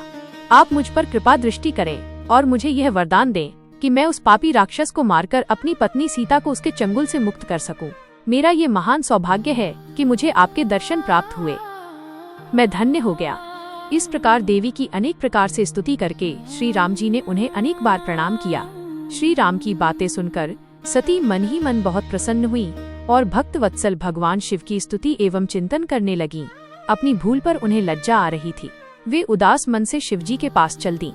आप मुझ पर कृपा दृष्टि करें और मुझे यह वरदान दें कि मैं उस पापी राक्षस को मारकर अपनी पत्नी सीता को उसके चंगुल से मुक्त कर सकूं। मेरा ये महान सौभाग्य है कि मुझे आपके दर्शन प्राप्त हुए। मैं धन्य हो गया। इस प्रकार देवी की अनेक प्रकार से स्तुति करके श्री राम जी ने उन्हें अनेक बार प्रणाम किया। श्री राम की बातें सुनकर सती मन ही मन बहुत प्रसन्न हुई और भक्त वत्सल भगवान शिव की स्तुति एवं चिंतन करने लगी। अपनी भूल पर उन्हें लज्जा आ रही थी। वे उदास मन से शिव जी के पास चल दी।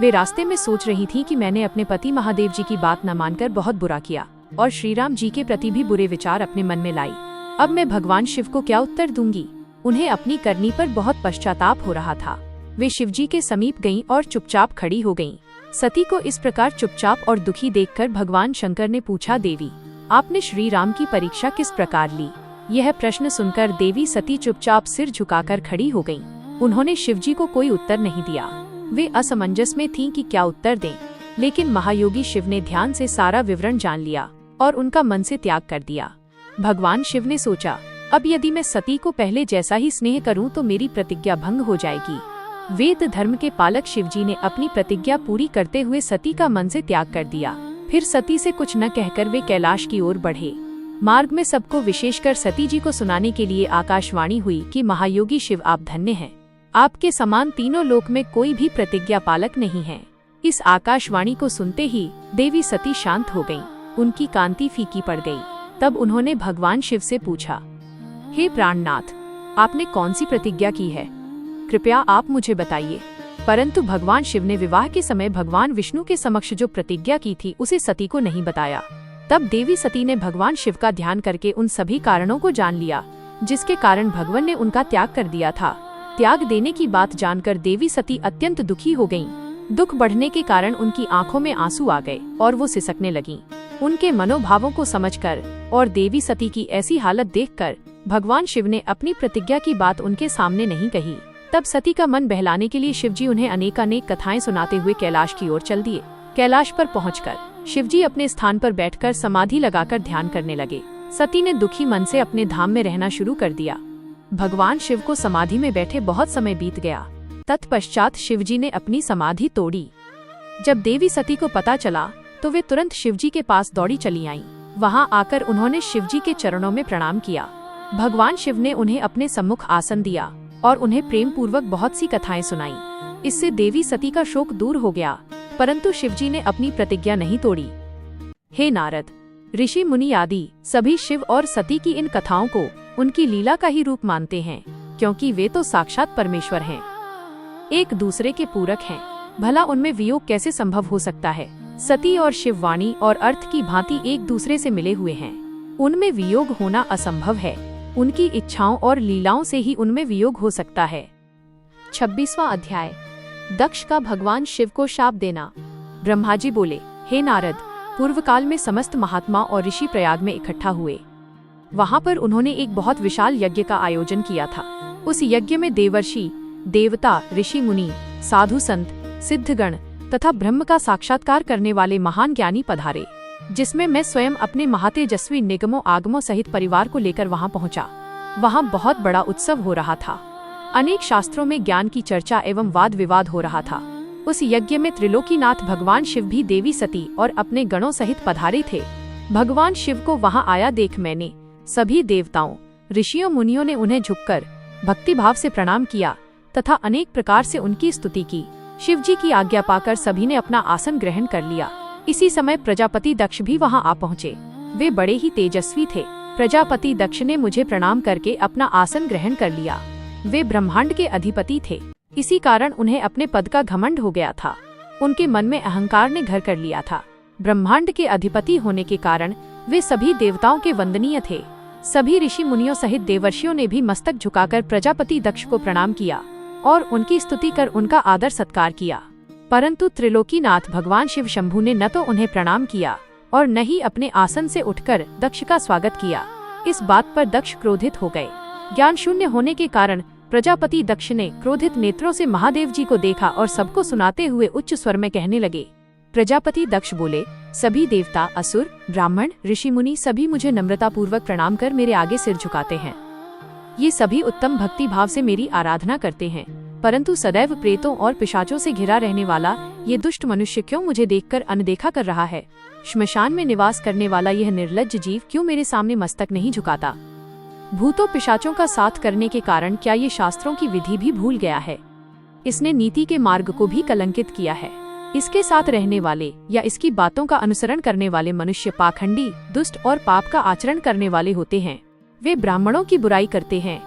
वे रास्ते में सोच रही थी कि मैंने अपने पति महादेव जी की बात न मानकर बहुत बुरा किया और श्री राम जी के प्रति भी बुरे विचार अपने मन में लाई। अब मैं भगवान शिव को क्या उत्तर दूंगी। उन्हें अपनी करनी पर बहुत पश्चाताप हो रहा था। वे शिव जी के समीप गईं और चुपचाप खड़ी हो गईं। सती को इस प्रकार चुपचाप और दुखी देखकर भगवान शंकर ने पूछा, देवी, आपने श्री राम की परीक्षा किस प्रकार ली। यह प्रश्न सुनकर देवी सती चुपचाप सिर झुकाकर खड़ी हो गईं। उन्होंने शिव जी को कोई उत्तर नहीं दिया। वे असमंजस में थीं कि क्या उत्तर दें, लेकिन महायोगी शिव ने ध्यान से सारा विवरण जान लिया और उनका मन से त्याग कर दिया। भगवान शिव ने सोचा, अब यदि मैं सती को पहले जैसा ही स्नेह करूं तो मेरी प्रतिज्ञा भंग हो जाएगी। वेद धर्म के पालक शिवजी ने अपनी प्रतिज्ञा पूरी करते हुए सती का मन से त्याग कर दिया। फिर सती से कुछ न कहकर वे कैलाश की ओर बढ़े। मार्ग में सबको, विशेषकर सती जी को सुनाने के लिए आकाशवाणी हुई कि महायोगी शिव आप धन्य हैं। आपके समान तीनों लोक में कोई भी प्रतिज्ञा पालक नहीं है। इस आकाशवाणी को सुनते ही देवी सती शांत हो गईं। उनकी कांति फीकी पड़ गई। तब उन्होंने भगवान शिव से पूछा, हे प्राणनाथ, आपने कौन सी प्रतिज्ञा की है? कृपया आप मुझे बताइए। परंतु भगवान शिव ने विवाह के समय भगवान विष्णु के समक्ष जो प्रतिज्ञा की थी उसे सती को नहीं बताया। तब देवी सती ने भगवान शिव का ध्यान करके उन सभी कारणों को जान लिया जिसके कारण भगवान ने उनका त्याग कर दिया था। त्याग देने की बात जानकर देवी सती अत्यंत दुखी हो गईं। दुख बढ़ने के कारण उनकी आंखों में आंसू आ गए और वो सिसकने लगीं। उनके मनोभावों को समझकर और देवी सती की ऐसी हालत देखकर भगवान शिव ने अपनी प्रतिज्ञा की बात उनके सामने नहीं कही। तब सती का मन बहलाने के लिए शिवजी उन्हें अनेकानेक कथाएं सुनाते हुए कैलाश की ओर चल दिए। कैलाश पर पहुंचकर शिवजी अपने स्थान पर बैठकर समाधि लगाकर ध्यान करने लगे। सती ने दुखी मन से अपने धाम में रहना शुरू कर दिया। भगवान शिव को समाधि में बैठे बहुत समय बीत गया। तत्पश्चात शिवजी ने अपनी समाधि तोड़ी। जब देवी सती को पता चला तो वे तुरंत शिवजी के पास दौड़ी चली आईं। वहां आकर उन्होंने शिवजी के चरणों में प्रणाम किया। भगवान शिव ने उन्हें अपने सम्मुख आसन दिया और उन्हें प्रेम पूर्वक बहुत सी कथाएं सुनाईं। इससे देवी सती का शोक दूर हो गया, परंतु शिवजी ने अपनी प्रतिज्ञा नहीं तोड़ी। हे नारद, ऋषि मुनि आदि सभी शिव और सती की इन कथाओं को उनकी लीला का ही रूप मानते हैं, क्योंकि वे तो साक्षात परमेश्वर हैं, एक दूसरे के पूरक हैं। भला उनमें वियोग कैसे संभव हो सकता है? सती और शिव वाणी और अर्थ की भांति एक दूसरे से मिले हुए हैं। उनमें वियोग होना असंभव है। उनकी इच्छाओं और लीलाओं से ही उनमें वियोग हो सकता है। 26वां अध्याय, दक्ष का भगवान शिव को शाप देना। ब्रह्मा जी बोले, हे नारद, पूर्व काल में समस्त महात्मा और ऋषि प्रयाग में इकट्ठा हुए। वहां पर उन्होंने एक बहुत विशाल यज्ञ का आयोजन किया था। उस यज्ञ में देवर्षि, देवता, ऋषि मुनि, साधु संत, सिद्धगण तथा ब्रह्म का साक्षात्कार करने वाले महान ज्ञानी पधारे, जिसमें मैं स्वयं अपने महातेजस्वी निगमों आगमों सहित परिवार को लेकर वहां पहुंचा। वहां बहुत बड़ा उत्सव हो रहा था। अनेक शास्त्रों में ज्ञान की चर्चा एवं वाद विवाद हो रहा था। उस यज्ञ में त्रिलोकीनाथ भगवान शिव भी देवी सती और अपने गणों सहित पधारे थे। भगवान शिव को वहां आया देख मैंने सभी देवताओं, ऋषियों, मुनियों ने उन्हें झुककर भक्ति भाव से प्रणाम किया तथा अनेक प्रकार से उनकी स्तुति की। शिव जी की आज्ञा पाकर सभी ने अपना आसन ग्रहण कर लिया। इसी समय प्रजापति दक्ष भी वहां आ पहुँचे। वे बड़े ही तेजस्वी थे। प्रजापति दक्ष ने मुझे प्रणाम करके अपना आसन ग्रहण कर लिया। वे ब्रह्मांड के अधिपति थे, इसी कारण उन्हें अपने पद का घमंड हो गया था। उनके मन में अहंकार ने घर कर लिया था। ब्रह्मांड के अधिपति होने के कारण वे सभी देवताओं के वंदनीय थे। सभी ऋषि मुनियों सहित देवर्षियों ने भी मस्तक झुकाकर प्रजापति दक्ष को प्रणाम किया और उनकी स्तुति कर उनका आदर सत्कार किया। परंतु त्रिलोकीनाथ भगवान शिव शंभु ने न तो उन्हें प्रणाम किया और न ही अपने आसन से उठकर दक्ष का स्वागत किया। इस बात पर दक्ष क्रोधित हो गए। ज्ञान शून्य होने के कारण प्रजापति दक्ष ने क्रोधित नेत्रों से महादेव जी को देखा और सबको सुनाते हुए उच्च स्वर में कहने लगे। प्रजापति दक्ष बोले, सभी देवता, असुर, ब्राह्मण, ऋषि मुनि सभी मुझे नम्रता पूर्वक प्रणाम कर मेरे आगे सिर झुकाते हैं। ये सभी उत्तम भक्ति भाव से मेरी आराधना करते हैं, परंतु सदैव प्रेतों और पिशाचों से घिरा रहने वाला ये दुष्ट मनुष्य क्यों मुझे देखकर अनदेखा कर रहा है? श्मशान में निवास करने वाला यह निर्लज्ज जीव क्यों मेरे सामने मस्तक नहीं झुकाता? भूतों पिशाचों का साथ करने के कारण क्या ये शास्त्रों की विधि भी भूल गया है? इसने नीति के मार्ग को भी कलंकित किया है। इसके साथ रहने वाले या इसकी बातों का अनुसरण करने वाले मनुष्य पाखंडी, दुष्ट और पाप का आचरण करने वाले होते हैं। वे ब्राह्मणों की बुराई करते हैं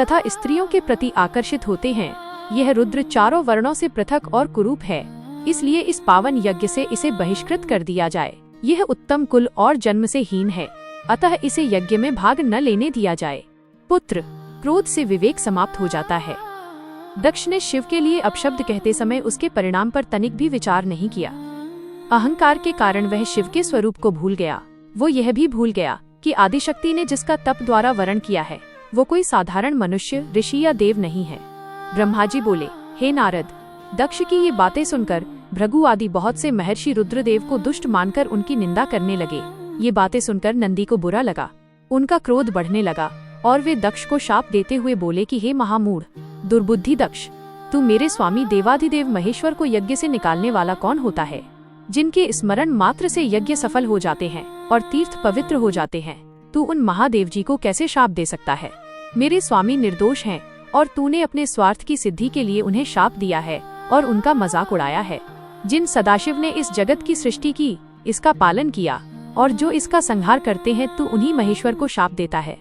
तथा स्त्रियों के प्रति आकर्षित होते हैं। यह रुद्र चारों वर्णों से पृथक और कुरूप है, इसलिए इस पावन यज्ञ से इसे बहिष्कृत कर दिया जाए। यह उत्तम कुल और जन्म से हीन है, अतः इसे यज्ञ में भाग न लेने दिया जाए। पुत्र, क्रोध से विवेक समाप्त हो जाता है। दक्ष ने शिव के लिए अपशब्द कहते समय उसके परिणाम पर तनिक भी विचार नहीं किया। अहंकार के कारण वह शिव के स्वरूप को भूल गया। वो यह भी भूल गया कि आदिशक्ति ने जिसका तप द्वारा वरण किया है वो कोई साधारण मनुष्य, ऋषि या देव नहीं है। ब्रह्मा जी बोले, हे नारद, दक्ष की ये बातें सुनकर भृगु आदि बहुत से महर्षि रुद्रदेव को दुष्ट मानकर उनकी निंदा करने लगे। ये बातें सुनकर नंदी को बुरा लगा। उनका क्रोध बढ़ने लगा और वे दक्ष को शाप देते हुए बोले कि हे महामूढ़, दुर्बुद्धि दक्ष, तू मेरे स्वामी देवाधिदेव महेश्वर को यज्ञ से निकालने वाला कौन होता है, जिनके स्मरण मात्र से यज्ञ सफल हो जाते हैं और तीर्थ पवित्र हो जाते हैं? तू उन महादेव जी को कैसे शाप दे सकता है? मेरे स्वामी निर्दोष हैं और तूने अपने स्वार्थ की सिद्धि के लिए उन्हें शाप दिया है और उनका मजाक उड़ाया है। जिन सदाशिव ने इस जगत की सृष्टि की, इसका पालन किया और जो इसका संहार करते हैं, तू उन्हीं महेश्वर को शाप देता है।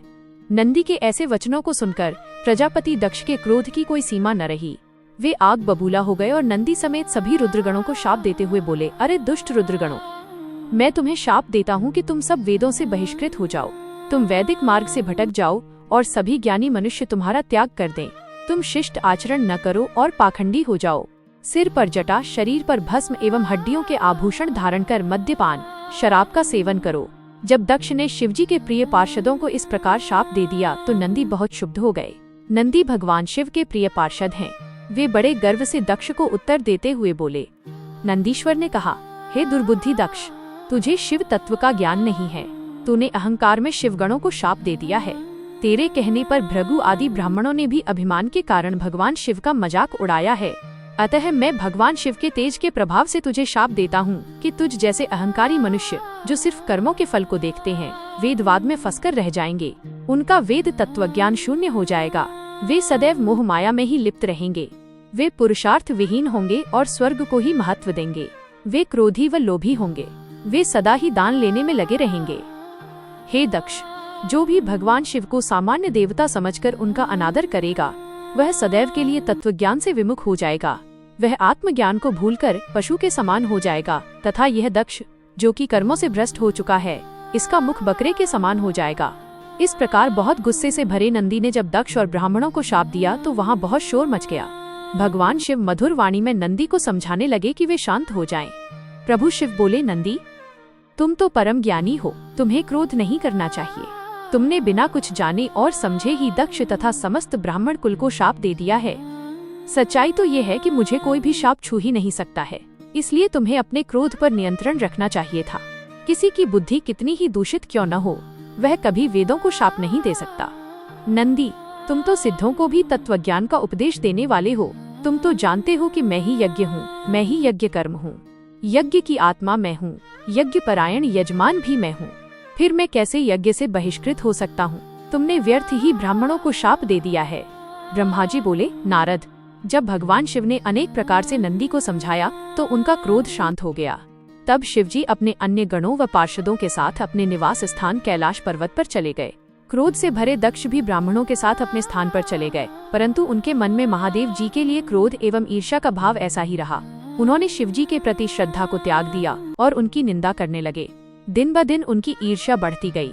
नंदी के ऐसे वचनों को सुनकर प्रजापति दक्ष के क्रोध की कोई सीमा न रही। वे आग बबूला हो गए और नंदी समेत सभी रुद्रगणों को शाप देते हुए बोले, अरे दुष्ट रुद्रगणों, मैं तुम्हें शाप देता हूँ कि तुम सब वेदों से बहिष्कृत हो जाओ, तुम वैदिक मार्ग से भटक जाओ और सभी ज्ञानी मनुष्य तुम्हारा त्याग कर दें। तुम शिष्ट आचरण न करो और पाखंडी हो जाओ। सिर पर जटा, शरीर पर भस्म एवं हड्डियों के आभूषण धारण कर मद्यपान, शराब का सेवन करो। जब दक्ष ने शिवजी के प्रिय पार्षदों को इस प्रकार शाप दे दिया तो नंदी बहुत क्षुब्ध हो गए। नंदी भगवान शिव के प्रिय पार्षद हैं। वे बड़े गर्व से दक्ष को उत्तर देते हुए बोले। नंदीश्वर ने कहा, हे दुर्बुद्धि दक्ष, तुझे शिव तत्व का ज्ञान नहीं है। तूने अहंकार में शिवगणों को शाप दे दिया है। तेरे कहने पर भृगु आदि ब्राह्मणों ने भी अभिमान के कारण भगवान शिव का मजाक उड़ाया है। अतः मैं भगवान शिव के तेज के प्रभाव से तुझे शाप देता हूँ कि तुझ जैसे अहंकारी मनुष्य जो सिर्फ कर्मों के फल को देखते हैं, वेदवाद में फंसकर रह जाएंगे। उनका वेद तत्व ज्ञान शून्य हो जाएगा। वे सदैव मोह माया में ही लिप्त रहेंगे। वे पुरुषार्थ विहीन होंगे और स्वर्ग को ही महत्व देंगे। वे क्रोधी व लोभी होंगे। वे सदा ही दान लेने में लगे रहेंगे। हे दक्ष, जो भी भगवान शिव को सामान्य देवता समझकर उनका अनादर करेगा, वह सदैव के लिए तत्वज्ञान से विमुख हो जाएगा। वह आत्मज्ञान को भूलकर पशु के समान हो जाएगा तथा यह दक्ष, जो कि कर्मों से भ्रष्ट हो चुका है, इसका मुख बकरे के समान हो जाएगा। इस प्रकार बहुत गुस्से से भरे नंदी ने जब दक्ष और ब्राह्मणों को शाप दिया तो वहाँ बहुत शोर मच गया। भगवान शिव मधुर वाणी में नंदी को समझाने लगे कि वे शांत हो जाएं। प्रभु शिव बोले, नंदी, तुम तो परम ज्ञानी हो, तुम्हें क्रोध नहीं करना चाहिए। तुमने बिना कुछ जाने और समझे ही दक्ष तथा समस्त ब्राह्मण कुल को शाप दे दिया है। सच्चाई तो ये है कि मुझे कोई भी शाप छू ही नहीं सकता है, इसलिए तुम्हें अपने क्रोध पर नियंत्रण रखना चाहिए था। किसी की बुद्धि कितनी ही दूषित क्यों न हो, वह कभी वेदों को शाप नहीं दे सकता। नंदी, तुम तो सिद्धों को भी तत्वज्ञान का उपदेश देने वाले हो। तुम तो जानते हो कि मैं ही यज्ञ हूँ, मैं ही यज्ञ कर्म हूँ, यज्ञ की आत्मा मैं हूँ, यज्ञ परायण यजमान भी मैं हूँ। फिर मैं कैसे यज्ञ से बहिष्कृत हो सकता हूँ? तुमने व्यर्थ ही ब्राह्मणों को शाप दे दिया है। ब्रह्मा जी बोले, नारद, जब भगवान शिव ने अनेक प्रकार से नंदी को समझाया तो उनका क्रोध शांत हो गया। तब शिवजी अपने अन्य गणों व पार्षदों के साथ अपने निवास स्थान कैलाश पर्वत पर चले गए। क्रोध से भरे दक्ष भी ब्राह्मणों के साथ अपने स्थान पर चले गए, परंतु उनके मन में महादेव जी के लिए क्रोध एवं ईर्ष्या का भाव ऐसा ही रहा। उन्होंने शिवजी के प्रति श्रद्धा को त्याग दिया और उनकी निंदा करने लगे। दिन ब दिन उनकी ईर्ष्या बढ़ती गई।